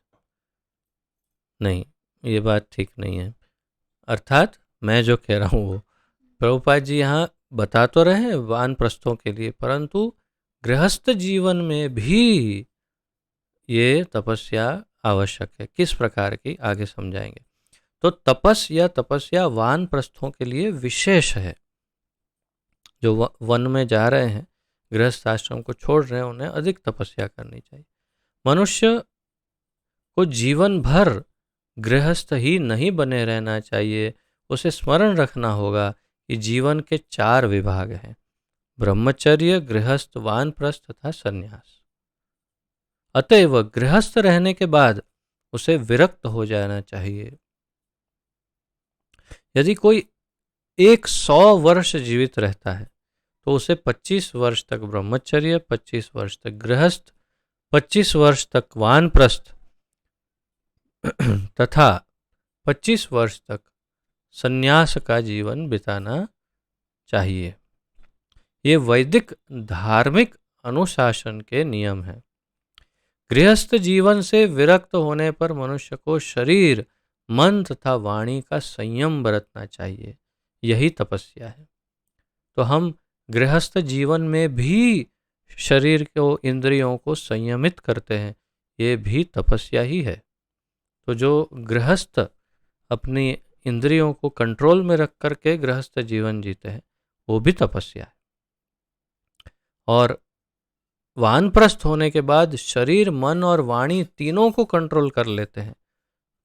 नहीं, ये बात ठीक नहीं है। अर्थात मैं जो कह रहा हूँ वो प्रभुपाद जी यहाँ बता तो रहे हैं वानप्रस्थों के लिए, परंतु गृहस्थ जीवन में भी ये तपस्या आवश्यक है। किस प्रकार की, आगे समझाएंगे। तो तपस या तपस्या वानप्रस्थों के लिए विशेष है। जो वन में जा रहे हैं, गृहस्थ आश्रम को छोड़ रहे हैं, उन्हें अधिक तपस्या करनी चाहिए। मनुष्य को जीवन भर गृहस्थ ही नहीं बने रहना चाहिए। उसे स्मरण रखना होगा कि जीवन के 4 विभाग हैं: ब्रह्मचर्य, गृहस्थ, वानप्रस्थ तथा संन्यास। अतएव गृहस्थ रहने के बाद उसे विरक्त हो जाना चाहिए। यदि कोई 100 वर्ष जीवित रहता है तो उसे 25 वर्ष तक ब्रह्मचर्य, 25 वर्ष तक गृहस्थ, 25 वर्ष तक वानप्रस्थ तथा 25 वर्ष तक संन्यास का जीवन बिताना चाहिए। ये वैदिक धार्मिक अनुशासन के नियम हैं। गृहस्थ जीवन से विरक्त होने पर मनुष्य को शरीर, मन तथा वाणी का संयम बरतना चाहिए। यही तपस्या है। तो हम गृहस्थ जीवन में भी शरीर को, इंद्रियों को संयमित करते हैं, ये भी तपस्या ही है। तो जो गृहस्थ अपनी इंद्रियों को कंट्रोल में रख करके गृहस्थ जीवन जीते हैं, वो भी तपस्या है। और वानप्रस्थ होने के बाद शरीर, मन और वाणी तीनों को कंट्रोल कर लेते हैं,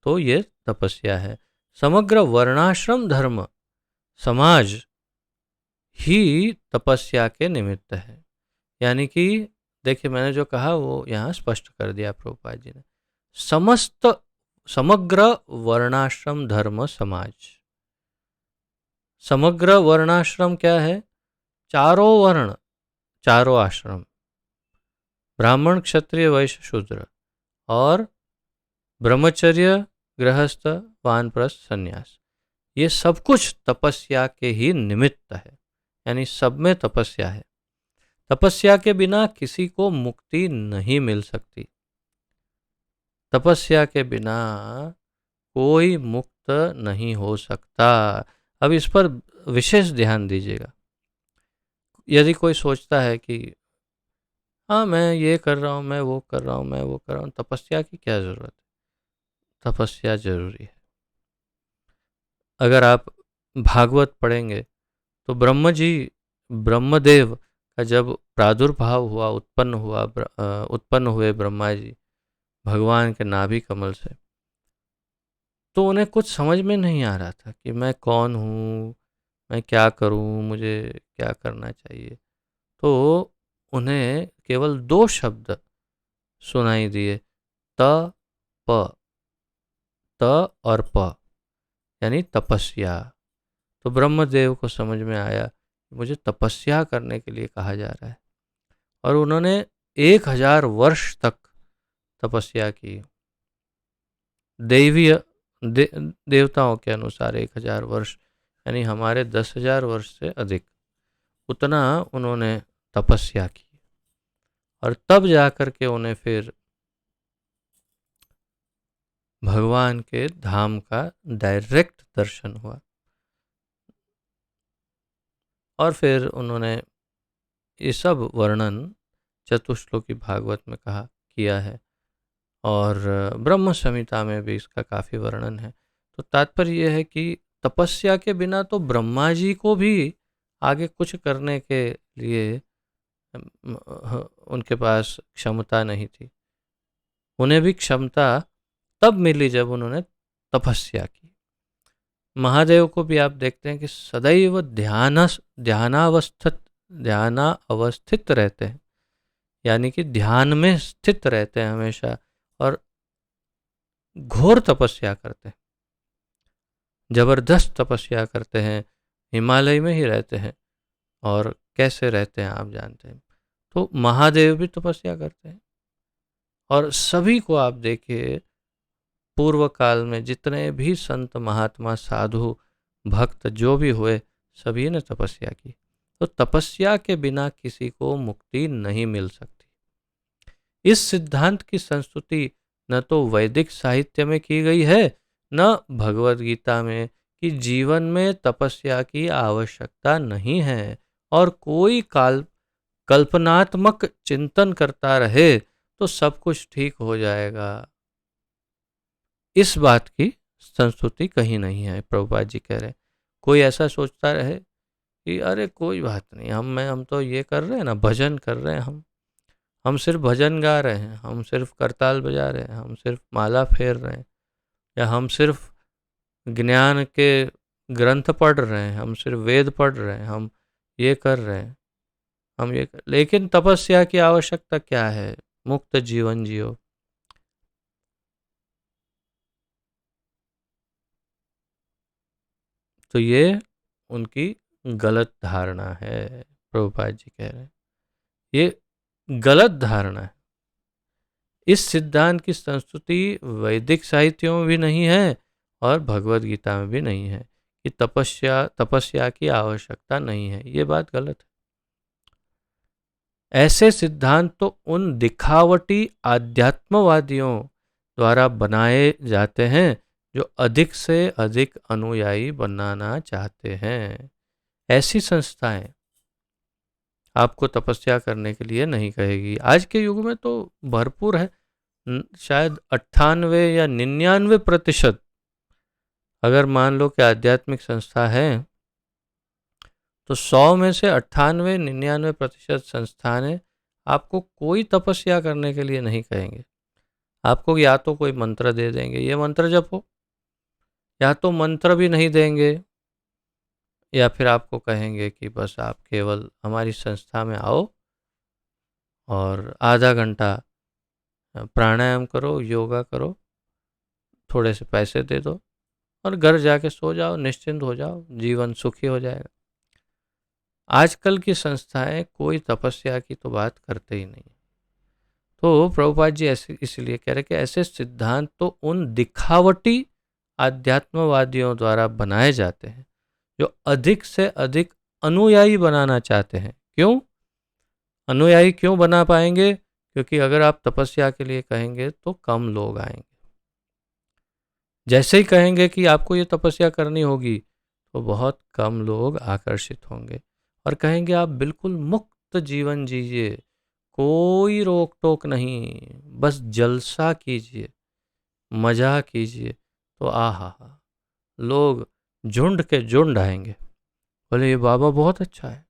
तो ये तपस्या है। समग्र वर्णाश्रम धर्म समाज ही तपस्या के निमित्त है। यानी कि देखिए, मैंने जो कहा वो यहाँ स्पष्ट कर दिया प्रभुपाद जी ने। समस्त समग्र वर्णाश्रम धर्म समाज। समग्र वर्णाश्रम क्या है? चारों वर्ण, चारों आश्रम, ब्राह्मण क्षत्रिय वैश्य शूद्र, और ब्रह्मचर्य गृहस्थ वानप्रस्थ संन्यास, ये सब कुछ तपस्या के ही निमित्त है। यानी सब में तपस्या है। तपस्या के बिना किसी को मुक्ति नहीं मिल सकती। तपस्या के बिना कोई मुक्त नहीं हो सकता। अब इस पर विशेष ध्यान दीजिएगा। यदि कोई सोचता है कि हाँ, मैं ये कर रहा हूँ, मैं वो कर रहा हूँ, मैं वो कर रहा हूँ, तपस्या की क्या ज़रूरत है? तपस्या जरूरी है। अगर आप भागवत पढ़ेंगे तो ब्रह्मदेव का जब प्रादुर्भाव हुआ, उत्पन्न हुए ब्रह्मा जी भगवान के नाभि कमल से, तो उन्हें कुछ समझ में नहीं आ रहा था कि मैं कौन हूँ, मैं क्या करूँ, मुझे क्या करना चाहिए। तो उन्हें केवल दो शब्द सुनाई दिए, त प, त और प, यानी तपस्या। तो ब्रह्मदेव को समझ में आया कि मुझे तपस्या करने के लिए कहा जा रहा है, और उन्होंने 1000 वर्ष तक तपस्या की। दैवीय देवताओं के अनुसार 1000 वर्ष, यानी हमारे 10,000 वर्ष से अधिक, उतना उन्होंने तपस्या की। और तब जाकर के उन्हें फिर भगवान के धाम का डायरेक्ट दर्शन हुआ। और फिर उन्होंने ये सब वर्णन चतुश्लोकी भागवत में किया है, और ब्रह्म संहिता में भी इसका काफ़ी वर्णन है। तो तात्पर्य यह है कि तपस्या के बिना तो ब्रह्मा जी को भी आगे कुछ करने के लिए उनके पास क्षमता नहीं थी। उन्हें भी क्षमता तब मिली जब उन्होंने तपस्या की। महादेव को भी आप देखते हैं कि सदैव ध्यानावस्थित रहते हैं, यानी कि ध्यान में स्थित रहते हैं हमेशा, और घोर तपस्या करते हैं, जबरदस्त तपस्या करते हैं, हिमालय में ही रहते हैं। और कैसे रहते हैं आप जानते हैं। तो महादेव भी तपस्या करते हैं। और सभी को आप देखिए, पूर्व काल में जितने भी संत महात्मा साधु भक्त जो भी हुए, सभी ने तपस्या की। तो तपस्या के बिना किसी को मुक्ति नहीं मिल सकती। इस सिद्धांत की संस्तुति न तो वैदिक साहित्य में की गई है, न भगवद गीता में, कि जीवन में तपस्या की आवश्यकता नहीं है, और कोई कल्पनात्मक चिंतन करता रहे तो सब कुछ ठीक हो जाएगा। इस बात की संस्तुति कहीं नहीं है। प्रभुपाद जी कह रहे हैं, कोई ऐसा सोचता रहे कि अरे कोई बात नहीं, हम तो ये कर रहे हैं ना, भजन कर रहे हैं, हम सिर्फ भजन गा रहे हैं, हम सिर्फ करताल बजा रहे हैं, हम सिर्फ माला फेर रहे हैं, या हम सिर्फ ज्ञान के ग्रंथ पढ़ रहे हैं, हम सिर्फ वेद पढ़ रहे हैं, हम ये कर रहे हैं, लेकिन तपस्या की आवश्यकता क्या है? मुक्त जीवन जियो। तो ये उनकी गलत धारणा है। प्रभुपाद जी कह रहे हैं ये गलत धारणा है। इस सिद्धांत की संस्तुति वैदिक साहित्यों में भी नहीं है, और भगवद गीता में भी नहीं है कि तपस्या की आवश्यकता नहीं है। ये बात गलत है। ऐसे सिद्धांत तो उन दिखावटी आध्यात्मवादियों द्वारा बनाए जाते हैं जो अधिक से अधिक अनुयायी बनाना चाहते हैं। ऐसी संस्थाएं आपको तपस्या करने के लिए नहीं कहेगी। आज के युग में तो भरपूर है। शायद 98 या 99%, अगर मान लो कि आध्यात्मिक संस्था है, तो 100 में से 98-99% संस्थानें आपको कोई तपस्या करने के लिए नहीं कहेंगे। आपको या तो कोई मंत्र दे देंगे, ये मंत्र जपो, या तो मंत्र भी नहीं देंगे, या फिर आपको कहेंगे कि बस आप केवल हमारी संस्था में आओ और आधा घंटा प्राणायाम करो, योगा करो, थोड़े से पैसे दे दो और घर जाके सो जाओ, निश्चिंत हो जाओ, जीवन सुखी हो जाएगा। आजकल की संस्थाएं कोई तपस्या की तो बात करते ही नहीं। तो प्रभुपाद जी ऐसे इसलिए कह रहे कि ऐसे सिद्धांत तो उन दिखावटी आध्यात्मवादियों द्वारा बनाए जाते हैं जो अधिक से अधिक अनुयायी बनाना चाहते हैं। क्यों अनुयायी क्यों बना पाएंगे? क्योंकि अगर आप तपस्या के लिए कहेंगे तो कम लोग आएंगे। जैसे ही कहेंगे कि आपको ये तपस्या करनी होगी तो बहुत कम लोग आकर्षित होंगे और कहेंगे आप बिल्कुल मुक्त जीवन जीजिए, कोई रोक टोक नहीं, बस जलसा कीजिए, मजा कीजिए। तो आहा, लोग झुंड के झुंड आएंगे, बोले ये बाबा बहुत अच्छा है।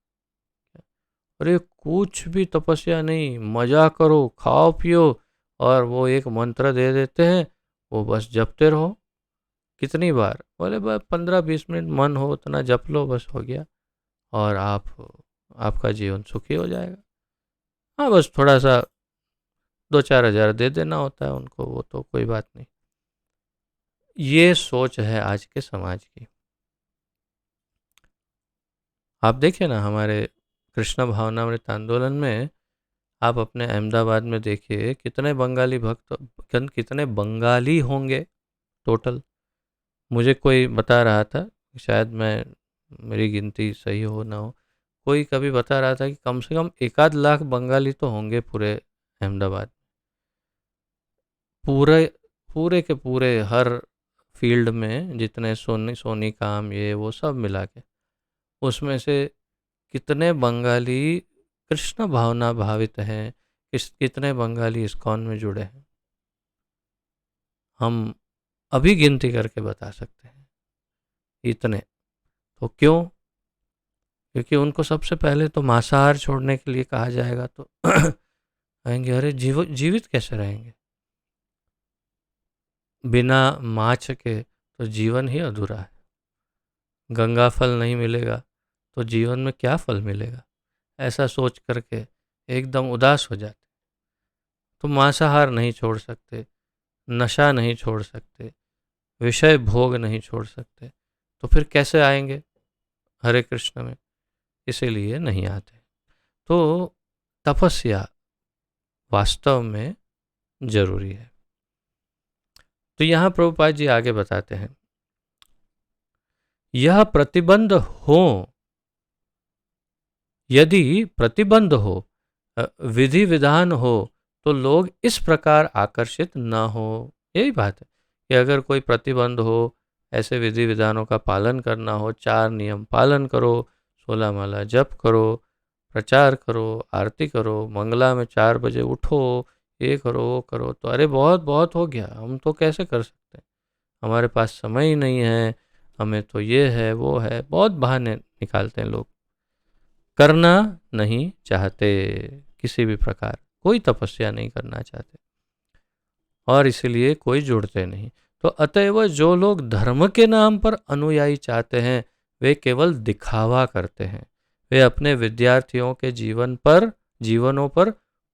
अरे कुछ भी तपस्या नहीं, मजा करो, खाओ पियो, और वो एक मंत्र दे देते हैं, वो बस जपते रहो। कितनी बार? बोले बस 15-20 मिनट मन हो उतना जप लो, बस हो गया, और आपका जीवन सुखी हो जाएगा। हाँ, बस थोड़ा सा 2-4 हज़ार दे देना होता है उनको, वो तो कोई बात नहीं। ये सोच है आज के समाज की। आप देखिए ना, हमारे कृष्ण भावनामृत आंदोलन में आप अपने अहमदाबाद में देखिए कितने बंगाली भक्त, कितने बंगाली होंगे टोटल। मुझे कोई बता रहा था, शायद मेरी गिनती सही हो ना हो, कोई कभी बता रहा था कि कम से कम 1 आध लाख बंगाली तो होंगे पूरे अहमदाबाद। पूरे पूरे के पूरे हर फील्ड में जितने सोनी काम ये वो सब मिला के, उसमें से कितने बंगाली कृष्ण भावना भावित हैं, कितने बंगाली इस्कॉन में जुड़े हैं, हम अभी गिनती करके बता सकते हैं। इतने तो क्यों? क्योंकि उनको सबसे पहले तो मांसाहार छोड़ने के लिए कहा जाएगा तो कहेंगे अरे जीवित कैसे रहेंगे बिना माछ के? तो जीवन ही अधूरा है। गंगा फल नहीं मिलेगा तो जीवन में क्या फल मिलेगा? ऐसा सोच करके एकदम उदास हो जाते। तो मांसाहार नहीं छोड़ सकते, नशा नहीं छोड़ सकते, विषय भोग नहीं छोड़ सकते, तो फिर कैसे आएंगे हरे कृष्ण में? इसीलिए नहीं आते। तो तपस्या वास्तव में जरूरी है। तो यहाँ प्रभुपाद जी आगे बताते हैं, यह प्रतिबंध हो, यदि प्रतिबंध हो, विधि विधान हो, तो लोग इस प्रकार आकर्षित न हो। यही बात है कि अगर कोई प्रतिबंध हो, ऐसे विधि विधानों का पालन करना हो, 4 नियम पालन करो, 16 माला जप करो, प्रचार करो, आरती करो, मंगला में 4 बजे उठो, ये करो वो करो, तो अरे बहुत बहुत हो गया, हम तो कैसे कर सकते हैं, हमारे पास समय ही नहीं है, हमें तो ये है वो है, बहुत बहाने निकालते हैं लोग। करना नहीं चाहते, किसी भी प्रकार कोई तपस्या नहीं करना चाहते, और इसलिए कोई जुड़ते नहीं। तो अतएव जो लोग धर्म के नाम पर अनुयायी चाहते हैं वे केवल दिखावा करते हैं। वे अपने विद्यार्थियों के जीवनों पर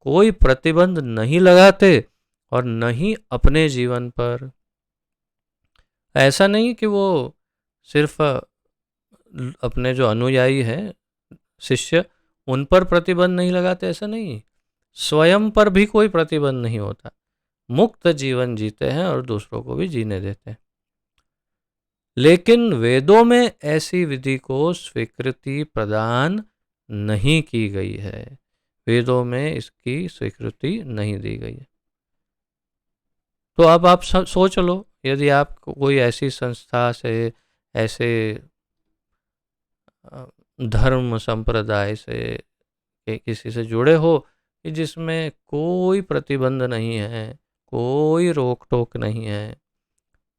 कोई प्रतिबंध नहीं लगाते और न ही अपने जीवन पर। ऐसा नहीं कि वो सिर्फ अपने जो अनुयायी हैं, शिष्य, उन पर प्रतिबंध नहीं लगाते, ऐसा नहीं, स्वयं पर भी कोई प्रतिबंध नहीं होता, मुक्त जीवन जीते हैं और दूसरों को भी जीने देते हैं। लेकिन वेदों में ऐसी विधि को स्वीकृति प्रदान नहीं की गई है, वेदों में इसकी स्वीकृति नहीं दी गई है। तो अब आप सोच लो, यदि आप कोई ऐसी संस्था से, ऐसे धर्म संप्रदाय से, किसी से जुड़े हो कि जिसमें कोई प्रतिबंध नहीं है, कोई रोक टोक नहीं है,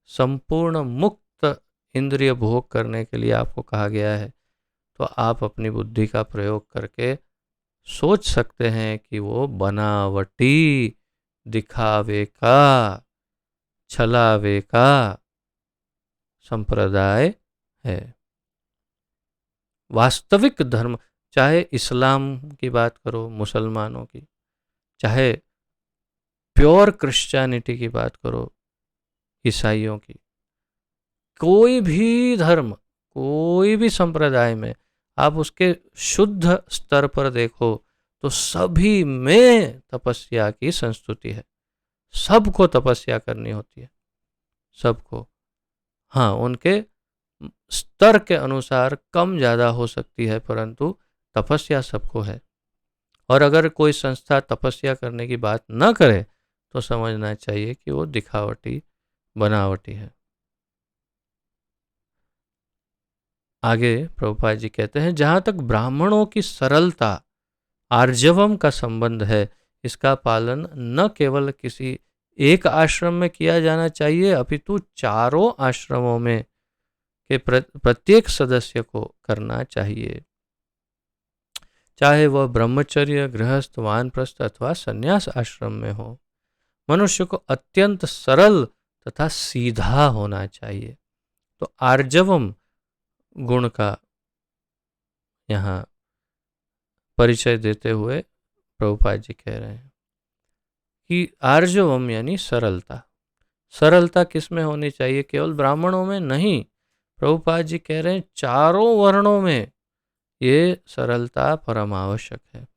संपूर्ण मुक्त इंद्रिय भोग करने के लिए आपको कहा गया है, तो आप अपनी बुद्धि का प्रयोग करके सोच सकते हैं कि वो बनावटी, दिखावे का, छलावे का संप्रदाय है। वास्तविक धर्म, चाहे इस्लाम की बात करो, मुसलमानों की, चाहे प्योर क्रिश्चियनिटी की बात करो, ईसाइयों की, कोई भी धर्म, कोई भी संप्रदाय में आप उसके शुद्ध स्तर पर देखो तो सभी में तपस्या की संस्तुति है। सबको तपस्या करनी होती है, सबको। हाँ, उनके स्तर के अनुसार कम ज़्यादा हो सकती है, परंतु तपस्या सबको है। और अगर कोई संस्था तपस्या करने की बात न करे तो समझना चाहिए कि वो दिखावटी, बनावटी है। आगे प्रभुपाद जी कहते हैं, जहाँ तक ब्राह्मणों की सरलता, आर्जवम का संबंध है, इसका पालन न केवल किसी एक आश्रम में किया जाना चाहिए, अपितु चारों आश्रमों में के प्रत्येक सदस्य को करना चाहिए, चाहे वह ब्रह्मचर्य, गृहस्थ, वानप्रस्थ अथवा संन्यास आश्रम में हो। मनुष्य को अत्यंत सरल तथा सीधा होना चाहिए। तो आर्जवम गुण का यहाँ परिचय देते हुए प्रभुपाद जी कह रहे हैं कि आर्जवम यानी सरलता। सरलता किस में होनी चाहिए? केवल ब्राह्मणों में नहीं, प्रभुपाद जी कह रहे हैं चारों वर्णों में ये सरलता परम आवश्यक है।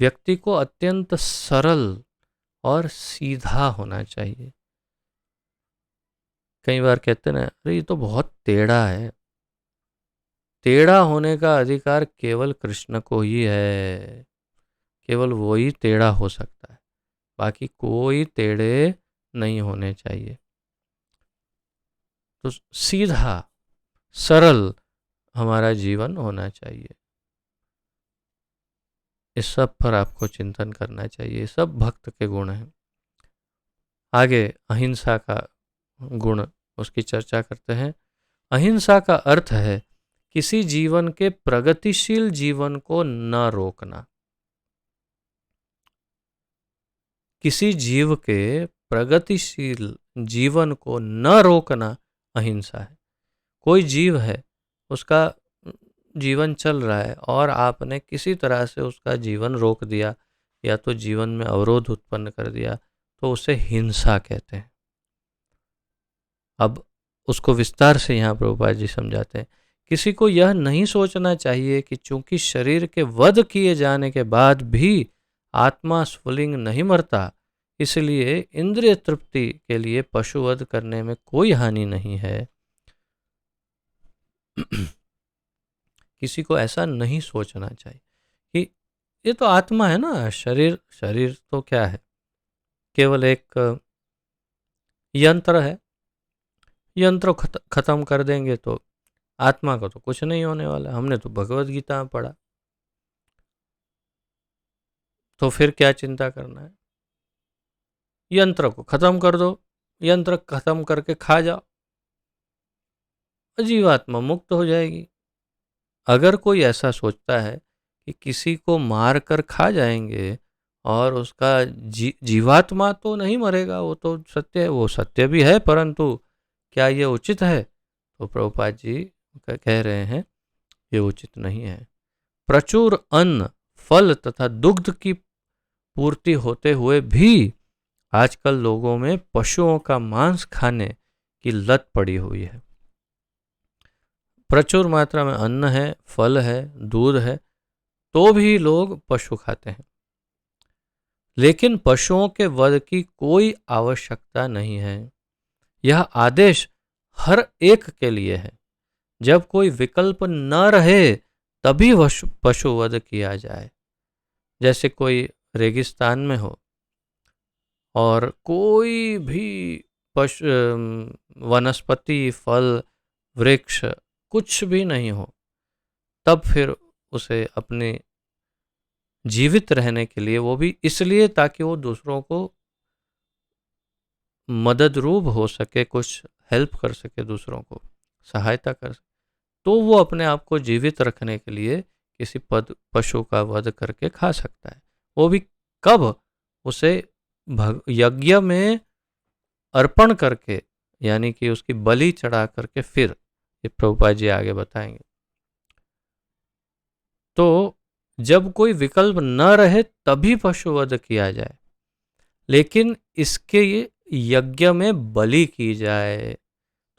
व्यक्ति को अत्यंत सरल और सीधा होना चाहिए। कई बार कहते हैं ना, अरे ये तो बहुत टेढ़ा है। टेढ़ा होने का अधिकार केवल कृष्ण को ही है, केवल वो ही टेढ़ा हो सकता है, बाकी कोई टेढ़े नहीं होने चाहिए। तो सीधा सरल हमारा जीवन होना चाहिए। इस सब पर आपको चिंतन करना चाहिए, सब भक्त के गुण हैं। आगे अहिंसा का गुण, उसकी चर्चा करते हैं। अहिंसा का अर्थ है किसी जीवन के प्रगतिशील जीवन को न रोकना। किसी जीव के प्रगतिशील जीवन को न रोकना अहिंसा है। कोई जीव है, उसका जीवन चल रहा है और आपने किसी तरह से उसका जीवन रोक दिया या तो जीवन में अवरोध उत्पन्न कर दिया, तो उसे हिंसा कहते हैं। अब उसको विस्तार से यहाँ प्रभुपाद जी समझाते हैं। किसी को यह नहीं सोचना चाहिए कि चूंकि शरीर के वध किए जाने के बाद भी आत्मा स्फुलिंग नहीं मरता, इसलिए इंद्रिय तृप्ति के लिए पशुवध करने में कोई हानि नहीं है। किसी को ऐसा नहीं सोचना चाहिए कि ये तो आत्मा है ना, शरीर शरीर तो क्या है, केवल एक यंत्र है। यंत्र खत्म कर देंगे तो आत्मा को तो कुछ नहीं होने वाला। हमने तो भगवद गीता में पढ़ा, तो फिर क्या चिंता करना है? यंत्र को खत्म कर दो, यंत्र खत्म करके खा जाओ, जीवात्मा मुक्त हो जाएगी। अगर कोई ऐसा सोचता है कि किसी को मार कर खा जाएंगे और उसका जीवात्मा तो नहीं मरेगा, वो तो सत्य है, वो सत्य भी है, परंतु क्या ये उचित है? तो प्रभुपाद जी कह रहे हैं ये उचित नहीं है। प्रचुर अन्न, फल तथा दुग्ध की पूर्ति होते हुए भी आजकल लोगों में पशुओं का मांस खाने की लत पड़ी हुई है। प्रचुर मात्रा में अन्न है, फल है, दूध है, तो भी लोग पशु खाते हैं। लेकिन पशुओं के वध की कोई आवश्यकता नहीं है। यह आदेश हर एक के लिए है। जब कोई विकल्प न रहे तभी पशु वध किया जाए। जैसे कोई रेगिस्तान में हो और कोई भी पशु, वनस्पति, फल, वृक्ष कुछ भी नहीं हो, तब फिर उसे अपने जीवित रहने के लिए, वो भी इसलिए ताकि वो दूसरों को मदद रूप हो सके, कुछ हेल्प कर सके, दूसरों को सहायता कर सके, तो वो अपने आप को जीवित रखने के लिए किसी पशु का वध करके खा सकता है। वो भी कब? उसे यज्ञ में अर्पण करके, यानी कि उसकी बलि चढ़ा करके फिर, ये प्रभुपाद जी आगे बताएंगे। तो जब कोई विकल्प न रहे तभी पशुवध किया जाए, लेकिन इसके ये यज्ञ में बलि की जाए।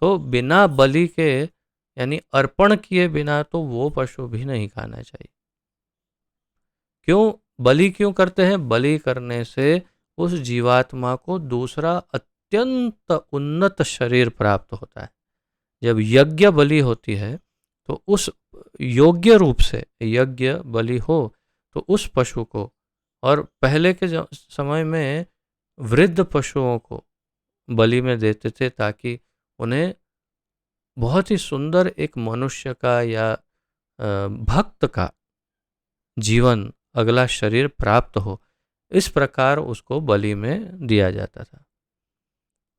तो बिना बलि के यानी अर्पण किए बिना तो वो पशु भी नहीं खाना चाहिए। क्यों बलि क्यों करते हैं? बलि करने से उस जीवात्मा को दूसरा अत्यंत उन्नत शरीर प्राप्त होता है। जब यज्ञ बलि होती है तो उस योग्य रूप से यज्ञ बलि हो तो उस पशु को, और पहले के समय में वृद्ध पशुओं को बलि में देते थे ताकि उन्हें बहुत ही सुंदर एक मनुष्य का या भक्त का जीवन, अगला शरीर प्राप्त हो, इस प्रकार उसको बलि में दिया जाता था।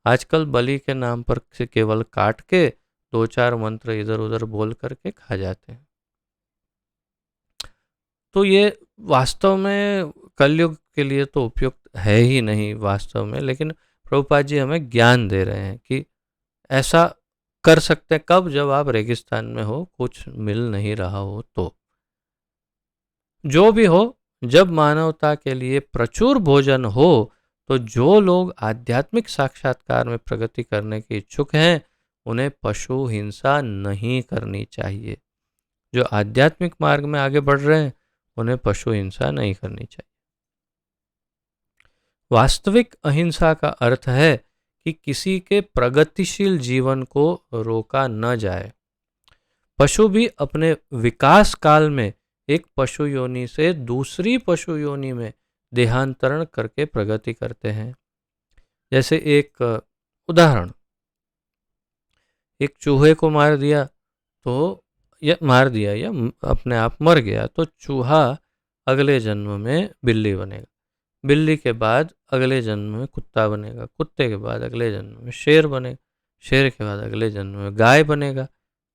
आजकल बलि के नाम पर से केवल काट के 2-4 मंत्र इधर उधर बोल करके खा जाते हैं। तो ये वास्तव में कलयुग के लिए तो उपयुक्त है ही नहीं वास्तव में, लेकिन प्रभुपाद जी हमें ज्ञान दे रहे हैं कि ऐसा कर सकते हैं। कब? जब आप रेगिस्तान में हो, कुछ मिल नहीं रहा हो तो। जो भी हो, जब मानवता के लिए प्रचुर भोजन हो तो जो लोग आध्यात्मिक साक्षात्कार में प्रगति करने के इच्छुक हैं उन्हें पशु हिंसा नहीं करनी चाहिए। जो आध्यात्मिक मार्ग में आगे बढ़ रहे हैं उन्हें पशु हिंसा नहीं करनी चाहिए। वास्तविक अहिंसा का अर्थ है कि किसी के प्रगतिशील जीवन को रोका न जाए। पशु भी अपने विकास काल में एक पशु योनि से दूसरी पशु योनि में देहांतरण करके प्रगति करते हैं। जैसे एक उदाहरण, एक चूहे को मार दिया या अपने आप मर गया तो चूहा अगले जन्म में बिल्ली बनेगा, बिल्ली के बाद अगले जन्म में कुत्ता बनेगा, कुत्ते के बाद अगले जन्म में शेर बनेगा, शेर के बाद अगले जन्म में गाय बनेगा,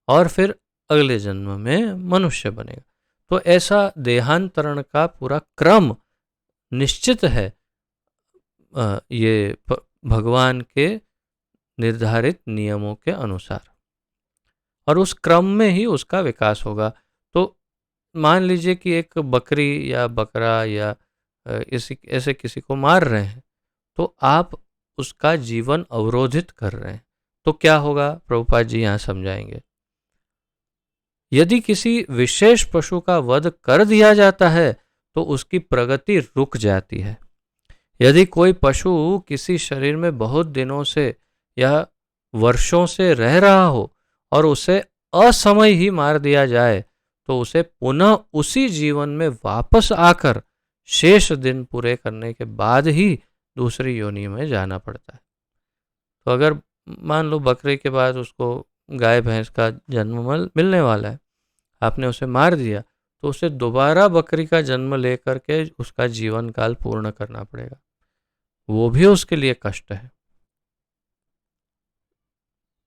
और फिर अगले जन्म में मनुष्य बनेगा। तो ऐसा देहांतरण का पूरा क्रम निश्चित है ये भगवान के निर्धारित नियमों के अनुसार, और उस क्रम में ही उसका विकास होगा। तो मान लीजिए कि एक बकरी या बकरा या ऐसे किसी को मार रहे हैं तो आप उसका जीवन अवरोधित कर रहे हैं। तो क्या होगा? प्रभुपाद जी यहाँ समझाएंगे। यदि किसी विशेष पशु का वध कर दिया जाता है तो उसकी प्रगति रुक जाती है। यदि कोई पशु किसी शरीर में बहुत दिनों से या वर्षों से रह रहा हो और उसे असमय ही मार दिया जाए तो उसे पुनः उसी जीवन में वापस आकर शेष दिन पूरे करने के बाद ही दूसरी योनि में जाना पड़ता है। तो अगर मान लो बकरे के बाद उसको गाय भैंस का जन्म मिलने वाला है, आपने उसे मार दिया तो उसे दोबारा बकरी का जन्म लेकर के उसका जीवन काल पूर्ण करना पड़ेगा। वो भी उसके लिए कष्ट है।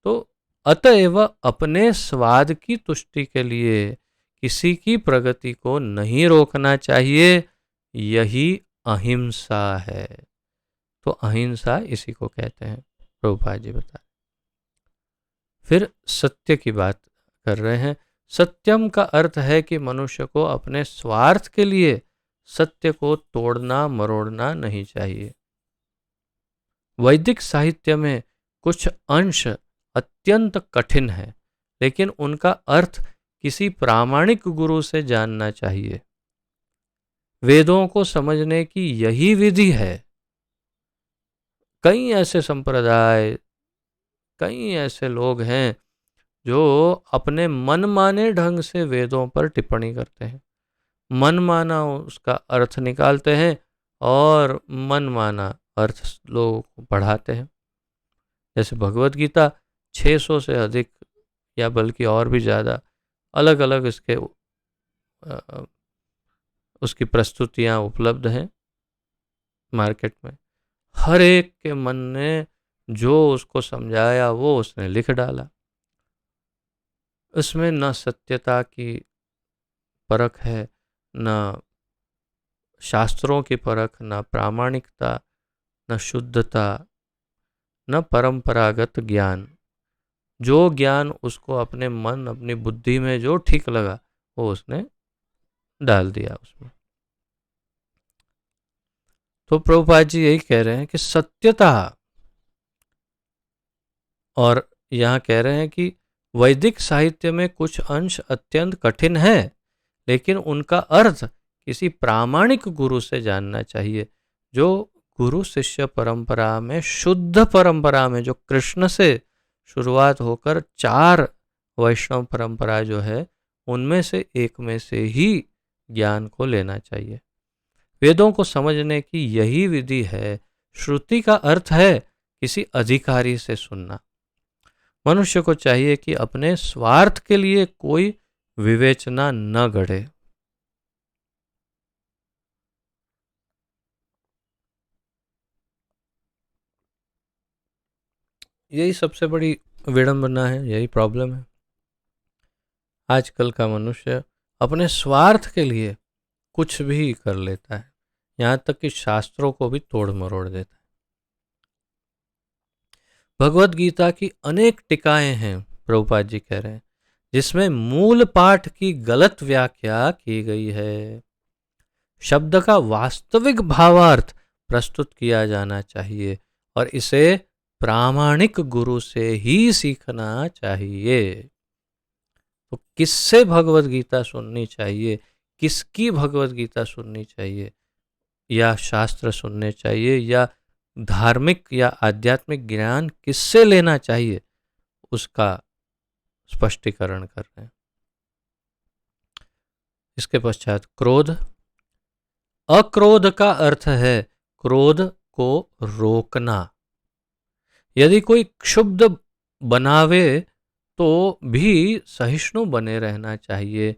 तो अतएव अपने स्वाद की तुष्टि के लिए किसी की प्रगति को नहीं रोकना चाहिए, यही अहिंसा है। तो अहिंसा इसी को कहते हैं, प्रभुपाद जी बताए। फिर सत्य की बात कर रहे हैं। सत्यम का अर्थ है कि मनुष्य को अपने स्वार्थ के लिए सत्य को तोड़ना मरोड़ना नहीं चाहिए। वैदिक साहित्य में कुछ अंश अत्यंत कठिन है, लेकिन उनका अर्थ किसी प्रामाणिक गुरु से जानना चाहिए। वेदों को समझने की यही विधि है। कई ऐसे संप्रदाय, कई ऐसे लोग हैं जो अपने मनमाने ढंग से वेदों पर टिप्पणी करते हैं, मनमाना उसका अर्थ निकालते हैं और मनमाना अर्थ लोगों को पढ़ाते हैं। जैसे भगवत गीता 600 से अधिक या बल्कि और भी ज़्यादा अलग अलग इसके उसकी प्रस्तुतियाँ उपलब्ध हैं मार्केट में। हर एक के मन ने जो उसको समझाया वो उसने लिख डाला। इसमें न सत्यता की परख है, न शास्त्रों की परख, न प्रामाणिकता, न शुद्धता, न परंपरागत ज्ञान। जो ज्ञान उसको अपने मन अपनी बुद्धि में जो ठीक लगा वो उसने डाल दिया उसमें। तो प्रभुपाद जी यही कह रहे हैं कि सत्यता, और यहाँ कह रहे हैं कि वैदिक साहित्य में कुछ अंश अत्यंत कठिन है, लेकिन उनका अर्थ किसी प्रामाणिक गुरु से जानना चाहिए, जो गुरु शिष्य परंपरा में, शुद्ध परंपरा में, जो कृष्ण से शुरुआत होकर 4 वैष्णव परंपरा जो है उनमें से एक में से ही ज्ञान को लेना चाहिए। वेदों को समझने की यही विधि है। श्रुति का अर्थ है किसी अधिकारी से सुनना। मनुष्य को चाहिए कि अपने स्वार्थ के लिए कोई विवेचना न गढ़े। यही सबसे बड़ी विडंबना है, यही प्रॉब्लम है। आजकल का मनुष्य अपने स्वार्थ के लिए कुछ भी कर लेता है, यहाँ तक कि शास्त्रों को भी तोड़ मरोड़ देता है। भगवत गीता की अनेक टीकाएं हैं, प्रभुपाद जी कह रहे हैं, जिसमें मूल पाठ की गलत व्याख्या की गई है। शब्द का वास्तविक भावार्थ प्रस्तुत किया जाना चाहिए और इसे प्रामाणिक गुरु से ही सीखना चाहिए। तो किससे भगवत गीता सुननी चाहिए, किसकी भगवत गीता सुननी चाहिए, या शास्त्र सुनने चाहिए, या धार्मिक या आध्यात्मिक ज्ञान किससे लेना चाहिए, उसका स्पष्टीकरण कर रहे हैं। इसके पश्चात क्रोध। अक्रोध का अर्थ है क्रोध को रोकना। यदि कोई क्षुब्ध बनावे तो भी सहिष्णु बने रहना चाहिए,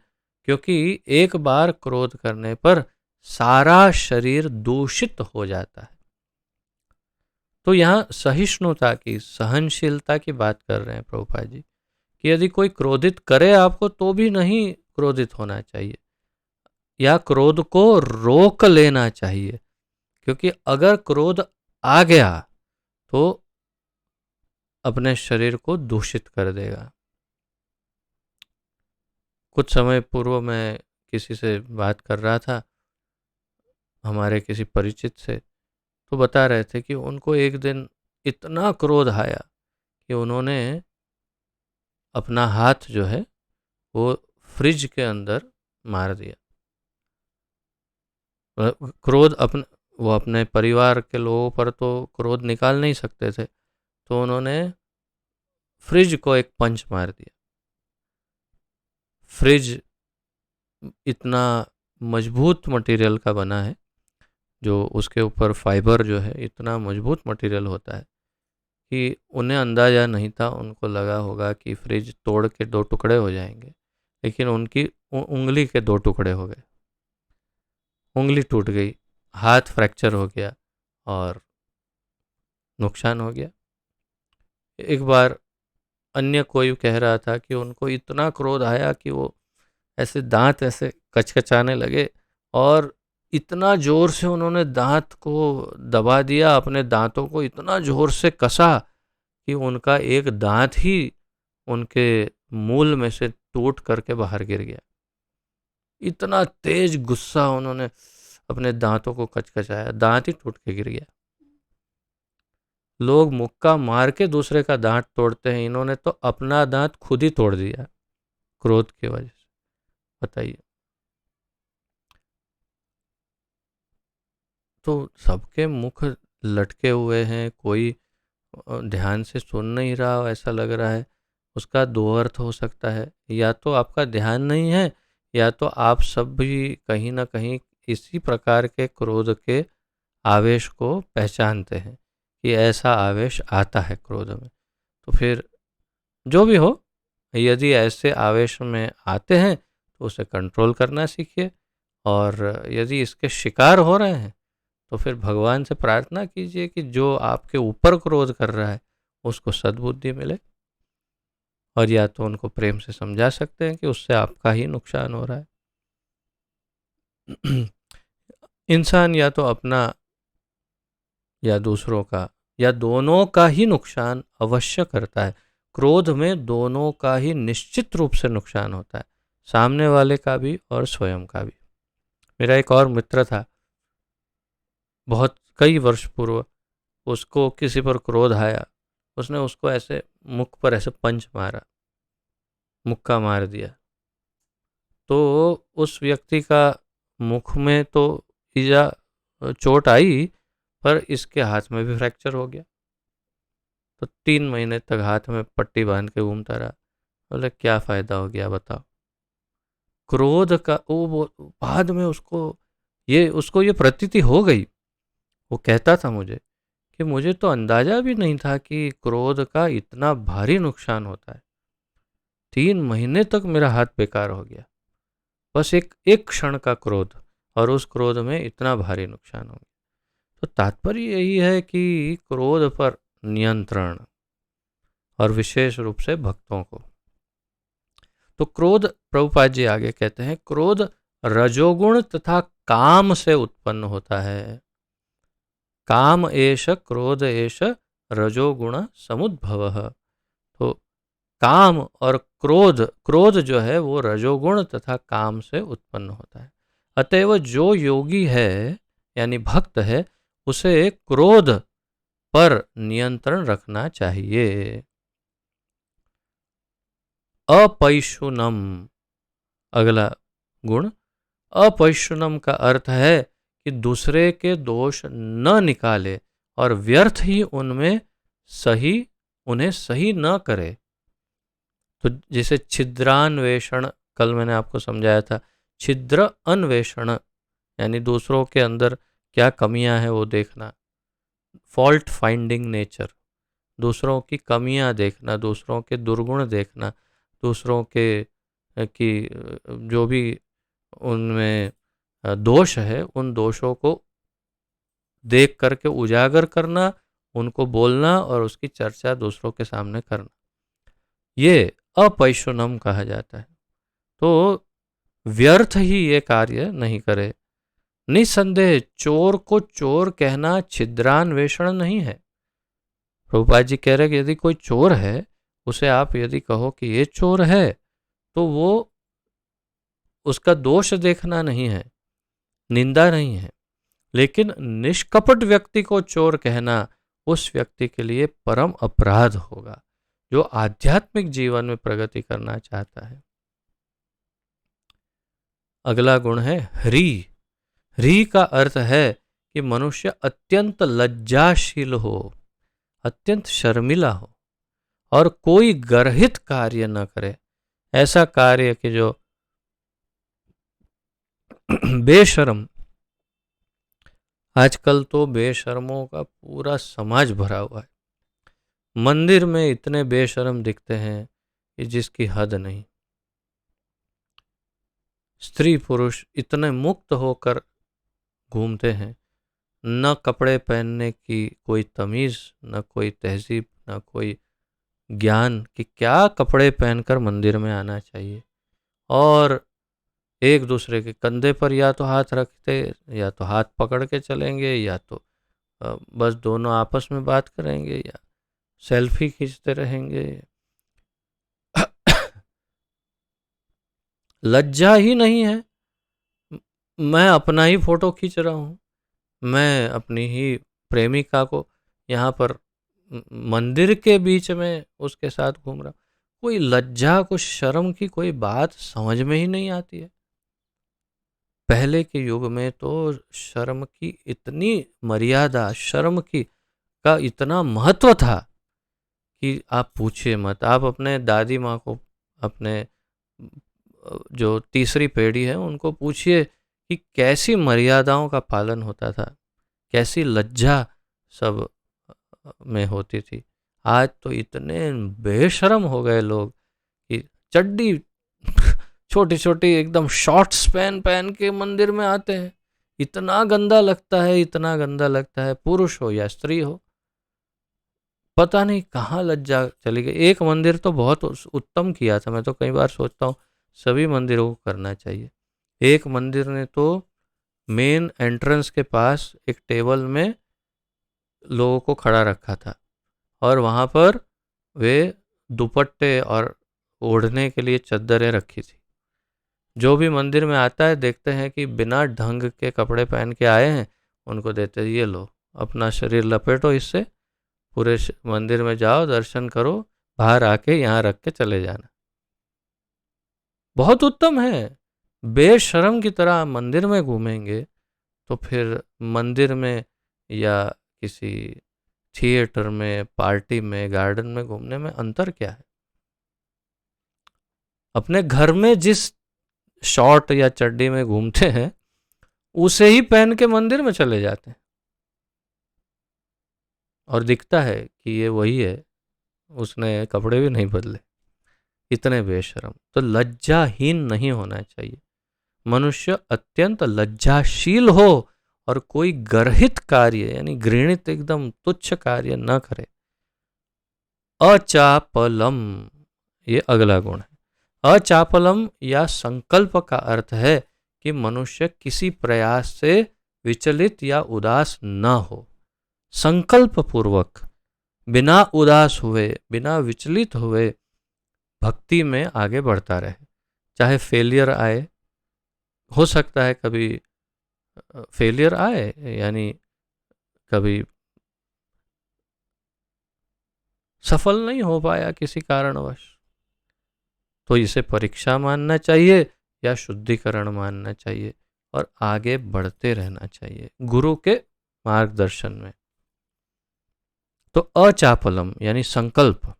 क्योंकि एक बार क्रोध करने पर सारा शरीर दूषित हो जाता है। तो यहाँ सहिष्णुता की, सहनशीलता की बात कर रहे हैं प्रभुपाद जी, कि यदि कोई क्रोधित करे आपको तो भी नहीं क्रोधित होना चाहिए, या क्रोध को रोक लेना चाहिए, क्योंकि अगर क्रोध आ गया तो अपने शरीर को दूषित कर देगा। कुछ समय पूर्व मैं किसी से बात कर रहा था, हमारे किसी परिचित से, तो बता रहे थे कि उनको एक दिन इतना क्रोध आया कि उन्होंने अपना हाथ जो है वो फ्रिज के अंदर मार दिया। क्रोध वो अपने परिवार के लोगों पर तो क्रोध निकाल नहीं सकते थे, तो उन्होंने फ्रिज को एक पंच मार दिया। फ्रिज इतना मजबूत मटेरियल का बना है, जो उसके ऊपर फाइबर जो है इतना मजबूत मटेरियल होता है कि उन्हें अंदाज़ा नहीं था। उनको लगा होगा कि फ्रिज तोड़ के 2 टुकड़े हो जाएंगे, लेकिन उनकी उंगली के 2 टुकड़े हो गए। उंगली टूट गई, हाथ फ्रैक्चर हो गया और नुकसान हो गया। एक बार अन्य कोई कह रहा था कि उनको इतना क्रोध आया कि वो ऐसे दांत ऐसे कचकचाने लगे और इतना जोर से उन्होंने दांत को दबा दिया, अपने दांतों को इतना जोर से कसा कि उनका एक दांत ही उनके मूल में से टूट करके बाहर गिर गया। इतना तेज गुस्सा, उन्होंने अपने दांतों को कचकचाया, दांत ही टूट के गिर गया। लोग मुक्का मार के दूसरे का दांत तोड़ते हैं, इन्होंने तो अपना दांत खुद ही तोड़ दिया क्रोध की वजह से। बताइए। तो सबके मुख लटके हुए हैं, कोई ध्यान से सुन नहीं रहा, ऐसा लग रहा है। उसका 2 अर्थ हो सकता है, या तो आपका ध्यान नहीं है, या तो आप सब भी कहीं ना कहीं इसी प्रकार के क्रोध के आवेश को पहचानते हैं कि ऐसा आवेश आता है क्रोध में। तो फिर जो भी हो, यदि ऐसे आवेश में आते हैं तो उसे कंट्रोल करना सीखिए, और यदि इसके शिकार हो रहे हैं तो फिर भगवान से प्रार्थना कीजिए कि जो आपके ऊपर क्रोध कर रहा है उसको सद्बुद्धि मिले, और या तो उनको प्रेम से समझा सकते हैं कि उससे आपका ही नुकसान हो रहा है। इंसान या तो अपना या दूसरों का या दोनों का ही नुकसान अवश्य करता है। क्रोध में दोनों का ही निश्चित रूप से नुकसान होता है, सामने वाले का भी और स्वयं का भी। मेरा एक और मित्र था, बहुत कई वर्ष पूर्व, उसको किसी पर क्रोध आया, उसने उसको ऐसे मुख पर ऐसे पंच मारा, मुक्का मार दिया। तो उस व्यक्ति का मुख में तो ईजा चोट आई, पर इसके हाथ में भी फ्रैक्चर हो गया। तो 3 महीने तक हाथ में पट्टी बांध के घूमता रहा। बोले क्या फ़ायदा हो गया बताओ। क्रोध का वो बाद में उसको ये प्रतीति हो गई। वो कहता था मुझे कि मुझे तो अंदाज़ा भी नहीं था कि क्रोध का इतना भारी नुकसान होता है। 3 महीने तक मेरा हाथ बेकार हो गया, बस एक एक क्षण का क्रोध, और उस क्रोध में इतना भारी नुकसान हो गया। तो तात्पर्य यही है कि क्रोध पर नियंत्रण, और विशेष रूप से भक्तों को। तो क्रोध, प्रभुपाद जी आगे कहते हैं, क्रोध रजोगुण तथा काम से उत्पन्न होता है। काम एष क्रोध एष रजोगुण समुद्भवः। तो काम और क्रोध, क्रोध जो है वो रजोगुण तथा काम से उत्पन्न होता है। अतएव जो योगी है यानी भक्त है, उसे क्रोध पर नियंत्रण रखना चाहिए। अपैशुनम, अगला गुण, अपैशुनम का अर्थ है कि दूसरे के दोष न निकाले और व्यर्थ ही उन्हें सही न करे। तो जैसे छिद्रान्वेषण, कल मैंने आपको समझाया था, छिद्र अन्वेषण यानी दूसरों के अंदर क्या कमियां हैं वो देखना, फॉल्ट फाइंडिंग नेचर, दूसरों की कमियां देखना, दूसरों के दुर्गुण देखना, दूसरों के की जो भी उनमें दोष है, उन दोषों को देख करके उजागर करना, उनको बोलना और उसकी चर्चा दूसरों के सामने करना, ये अपैशुनम कहा जाता है। तो व्यर्थ ही ये कार्य नहीं करे। निसंदेह चोर को चोर कहना छिद्रान्वेषण नहीं है। प्रभुपाद जी कह रहे कि यदि कोई चोर है, उसे आप यदि कहो कि ये चोर है, तो वो उसका दोष देखना नहीं है, निंदा नहीं है। लेकिन निष्कपट व्यक्ति को चोर कहना उस व्यक्ति के लिए परम अपराध होगा, जो आध्यात्मिक जीवन में प्रगति करना चाहता है। अगला गुण है ह्री। ह्री का अर्थ है कि मनुष्य अत्यंत लज्जाशील हो, अत्यंत शर्मिला हो और कोई गर्हित कार्य न करे। ऐसा कार्य कि जो बेशर्म, आजकल तो बेशर्मों का पूरा समाज भरा हुआ है। मंदिर में इतने बेशर्म दिखते हैं कि जिसकी हद नहीं। स्त्री पुरुष इतने मुक्त होकर घूमते हैं, न कपड़े पहनने की कोई तमीज़, न कोई तहजीब, न कोई ज्ञान कि क्या कपड़े पहनकर मंदिर में आना चाहिए। और एक दूसरे के कंधे पर या तो हाथ रखते, या तो हाथ पकड़ के चलेंगे, या तो बस दोनों आपस में बात करेंगे, या सेल्फी खींचते रहेंगे। लज्जा ही नहीं है। मैं अपना ही फोटो खींच रहा हूँ, मैं अपनी ही प्रेमिका को यहाँ पर मंदिर के बीच में उसके साथ घूम रहा हूँ। कोई लज्जा, कुछ शर्म की कोई बात समझ में ही नहीं आती है। पहले के युग में तो शर्म की इतनी मर्यादा, शर्म की का इतना महत्व था कि आप पूछिए मत। आप अपने दादी माँ को, अपने जो तीसरी पीढ़ी है उनको पूछिए कि कैसी मर्यादाओं का पालन होता था, कैसी लज्जा सब में होती थी। आज तो इतने बेशर्म हो गए लोग कि चड्डी छोटी छोटी एकदम शॉर्ट्स पहन पहन के मंदिर में आते हैं। इतना गंदा लगता है, इतना गंदा लगता है, पुरुष हो या स्त्री हो। पता नहीं कहाँ लज्जा चली गई। एक मंदिर तो बहुत उत्तम किया था, मैं तो कई बार सोचता हूँ सभी मंदिरों को करना चाहिए। एक मंदिर ने तो मेन एंट्रेंस के पास एक टेबल में लोगों को खड़ा रखा था और वहाँ पर वे दुपट्टे और ओढ़ने के लिए चद्दरें रखी थी। जो भी मंदिर में आता है देखते हैं कि बिना ढंग के कपड़े पहन के आए हैं, उनको देते हैं, ये लो अपना शरीर लपेटो इससे, पूरे मंदिर में जाओ, दर्शन करो, बाहर आके यहाँ रख के चले जाना। बहुत उत्तम है। बेशर्म की तरह मंदिर में घूमेंगे तो फिर मंदिर में या किसी थिएटर में, पार्टी में, गार्डन में घूमने में अंतर क्या है? अपने घर में जिस शॉर्ट या चड्डी में घूमते हैं उसे ही पहन के मंदिर में चले जाते हैं और दिखता है कि ये वही है, उसने कपड़े भी नहीं बदले। इतने बेशर्म। तो लज्जाहीन नहीं होना चाहिए। मनुष्य अत्यंत लज्जाशील हो और कोई गर्हित कार्य यानी घृणित एकदम तुच्छ कार्य न करे। अचापलम, ये अगला गुण है। अचापलम या संकल्प का अर्थ है कि मनुष्य किसी प्रयास से विचलित या उदास न हो। संकल्प पूर्वक, बिना उदास हुए, बिना विचलित हुए भक्ति में आगे बढ़ता रहे। चाहे फेलियर आए, हो सकता है कभी फेलियर आए, यानी कभी सफल नहीं हो पाया किसी कारणवश, तो इसे परीक्षा मानना चाहिए या शुद्धिकरण मानना चाहिए और आगे बढ़ते रहना चाहिए गुरु के मार्गदर्शन में। तो अचापलम यानी संकल्प,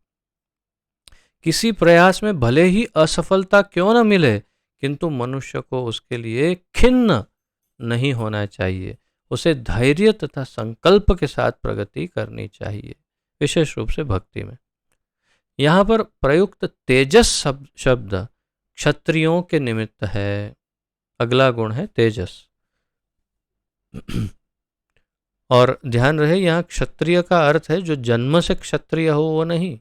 किसी प्रयास में भले ही असफलता क्यों न मिले, किंतु मनुष्य को उसके लिए खिन्न नहीं होना चाहिए। उसे धैर्य तथा संकल्प के साथ प्रगति करनी चाहिए, विशेष रूप से भक्ति में। यहाँ पर प्रयुक्त तेजस शब्द क्षत्रियों के निमित्त है। अगला गुण है तेजस। और ध्यान रहे, यहाँ क्षत्रिय का अर्थ है जो जन्म से क्षत्रिय हो वो नहीं,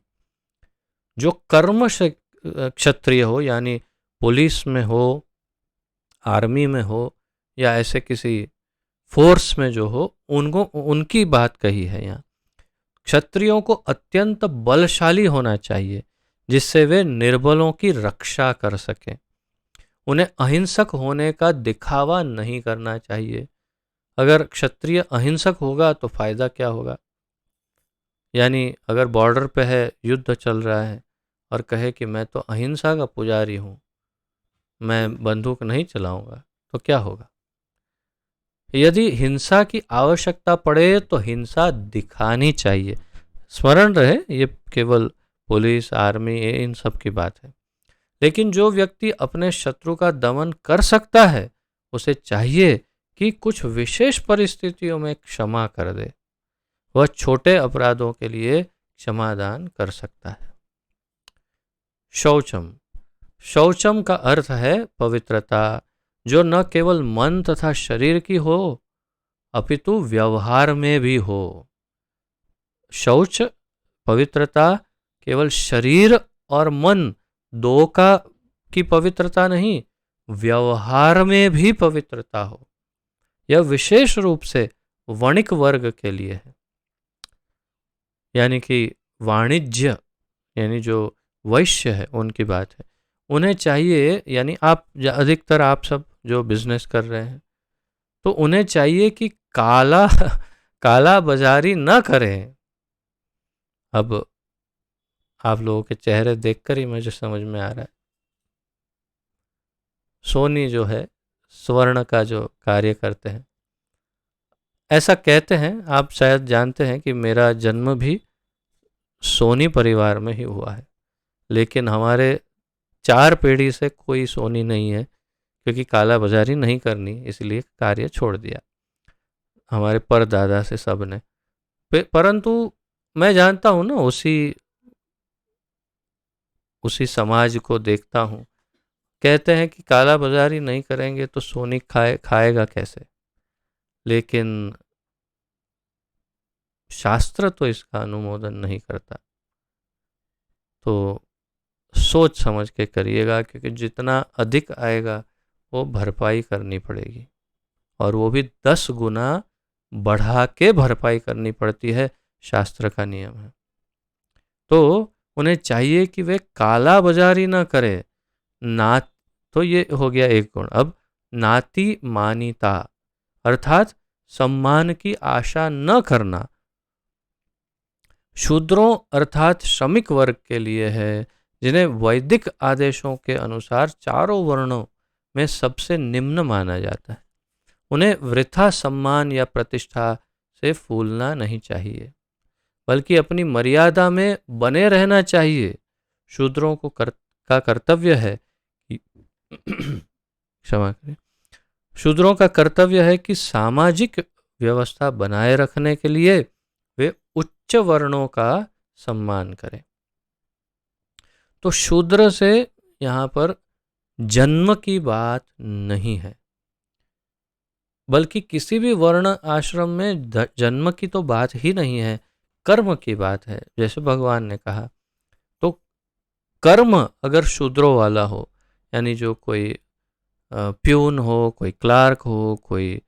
जो कर्म से क्षत्रिय हो, यानी पुलिस में हो, आर्मी में हो या ऐसे किसी फोर्स में जो हो, उनको उनकी बात कही है यहाँ। क्षत्रियों को अत्यंत बलशाली होना चाहिए जिससे वे निर्बलों की रक्षा कर सकें। उन्हें अहिंसक होने का दिखावा नहीं करना चाहिए। अगर क्षत्रिय अहिंसक होगा तो फायदा क्या होगा? यानी अगर बॉर्डर पे है, युद्ध चल रहा है और कहे कि मैं तो अहिंसा का पुजारी हूँ, मैं बंदूक नहीं चलाऊंगा, तो क्या होगा? यदि हिंसा की आवश्यकता पड़े तो हिंसा दिखानी चाहिए। स्मरण रहे, ये केवल पुलिस, आर्मी, इन सब की बात है। लेकिन जो व्यक्ति अपने शत्रु का दमन कर सकता है, उसे चाहिए कि कुछ विशेष परिस्थितियों में क्षमा कर दे। वह छोटे अपराधों के लिए क्षमादान कर सकता है। शौचम, शौचम का अर्थ है पवित्रता, जो न केवल मन तथा शरीर की हो अपितु व्यवहार में भी हो। शौच, पवित्रता केवल शरीर और मन दो की पवित्रता नहीं, व्यवहार में भी पवित्रता हो। यह विशेष रूप से वणिक वर्ग के लिए है। यानी कि वाणिज्य, यानी जो वैश्य है उनकी बात है। उन्हें चाहिए, यानी आप अधिकतर आप सब जो बिजनेस कर रहे हैं, तो उन्हें चाहिए कि काला बाजारी न करें। अब आप लोगों के चेहरे देखकर ही मुझे समझ में आ रहा है। सोनी जो है स्वर्ण का जो कार्य करते हैं, ऐसा कहते हैं, आप शायद जानते हैं कि मेरा जन्म भी सोनी परिवार में ही हुआ है, लेकिन हमारे 4 पीढ़ी से कोई सोनी नहीं है, क्योंकि काला बाजारी नहीं करनी, इसलिए कार्य छोड़ दिया हमारे परदादा से सब ने। परंतु मैं जानता हूँ ना, उसी समाज को देखता हूँ। कहते हैं कि काला बाजारी नहीं करेंगे तो सोनी खाएगा कैसे? लेकिन शास्त्र तो इसका अनुमोदन नहीं करता। तो सोच समझ के करिएगा, क्योंकि जितना अधिक आएगा वो भरपाई करनी पड़ेगी, और वो भी 10 गुना बढ़ा के भरपाई करनी पड़ती है, शास्त्र का नियम है। तो उन्हें चाहिए कि वे काला बाजारी ना करे। ना तो ये हो गया एक गुण। अब नाति मानिता अर्थात सम्मान की आशा न करना शूद्रों अर्थात श्रमिक वर्ग के लिए है, जिन्हें वैदिक आदेशों के अनुसार चारों वर्णों में सबसे निम्न माना जाता है। उन्हें वृथा सम्मान या प्रतिष्ठा से फूलना नहीं चाहिए, बल्कि अपनी मर्यादा में बने रहना चाहिए। शूद्रों का कर्तव्य है कि क्षमा करें, शूद्रों का कर्तव्य है कि सामाजिक व्यवस्था बनाए रखने के लिए वे उच्च वर्णों का सम्मान करें। तो शूद्र से यहाँ पर जन्म की बात नहीं है, बल्कि किसी भी वर्ण आश्रम में जन्म की तो बात ही नहीं है, कर्म की बात है। जैसे भगवान ने कहा, तो कर्म अगर शूद्रों वाला हो, यानी जो कोई प्यून हो, कोई क्लार्क हो, कोई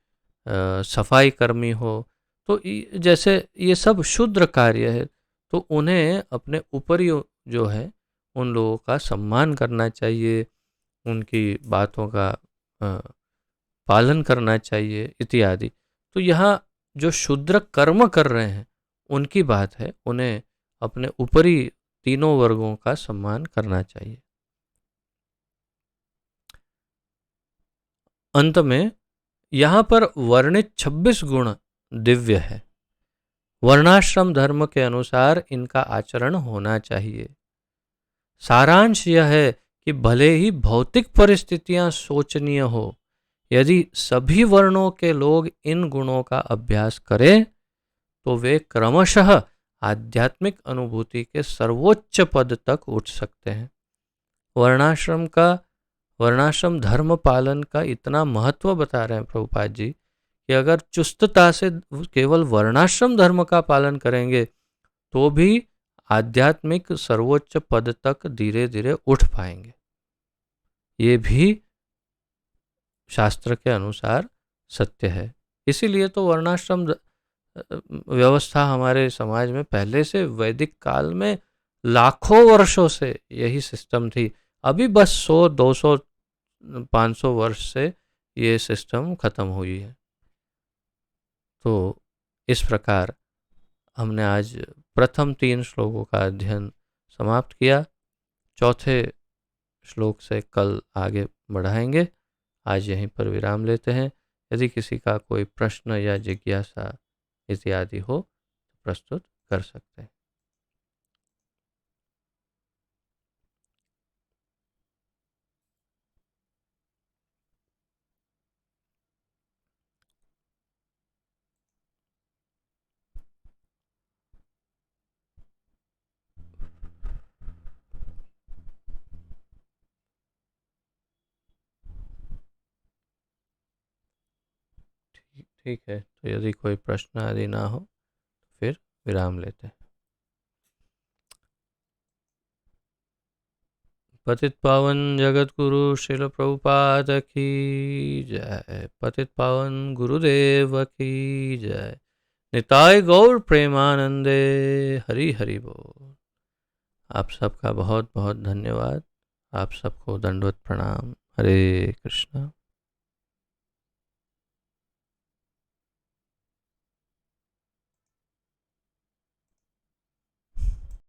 सफाई कर्मी हो, तो जैसे ये सब शूद्र कार्य है, तो उन्हें अपने ऊपरी जो है उन लोगों का सम्मान करना चाहिए, उनकी बातों का पालन करना चाहिए इत्यादि। तो यहाँ जो शूद्र कर्म कर रहे हैं उनकी बात है, उन्हें अपने ऊपरी तीनों वर्गों का सम्मान करना चाहिए। अंत में यहाँ पर वर्णित 26 गुण दिव्य है। वर्णाश्रम धर्म के अनुसार इनका आचरण होना चाहिए। सारांश यह है कि भले ही भौतिक परिस्थितियां शोचनीय हो, यदि सभी वर्णों के लोग इन गुणों का अभ्यास करें तो वे क्रमशः आध्यात्मिक अनुभूति के सर्वोच्च पद तक उठ सकते हैं। वर्णाश्रम धर्म पालन का इतना महत्व बता रहे हैं प्रभुपाद जी कि अगर चुस्तता से केवल वर्णाश्रम धर्म का पालन करेंगे तो भी आध्यात्मिक सर्वोच्च पद तक धीरे धीरे उठ पाएंगे। ये भी शास्त्र के अनुसार सत्य है। इसीलिए तो वर्णाश्रम व्यवस्था हमारे समाज में पहले से वैदिक काल में लाखों वर्षों से यही सिस्टम थी। अभी बस 100, 200, 500 वर्ष से ये सिस्टम खत्म हुई है। तो इस प्रकार हमने आज प्रथम 3 श्लोकों का अध्ययन समाप्त किया। चौथे श्लोक से कल आगे बढ़ाएंगे। आज यहीं पर विराम लेते हैं। यदि किसी का कोई प्रश्न या जिज्ञासा इत्यादि हो तो प्रस्तुत कर सकते हैं। ठीक है, तो यदि कोई प्रश्न आदि ना हो तो फिर विराम लेते हैं। पतित पावन जगत गुरु श्रील प्रभुपाद की जय। पतित पावन गुरुदेव की जय। निताय गौर प्रेमानंदे। हरि हरि बोल। आप सबका बहुत बहुत धन्यवाद। आप सबको दंडवत प्रणाम। हरे कृष्णा।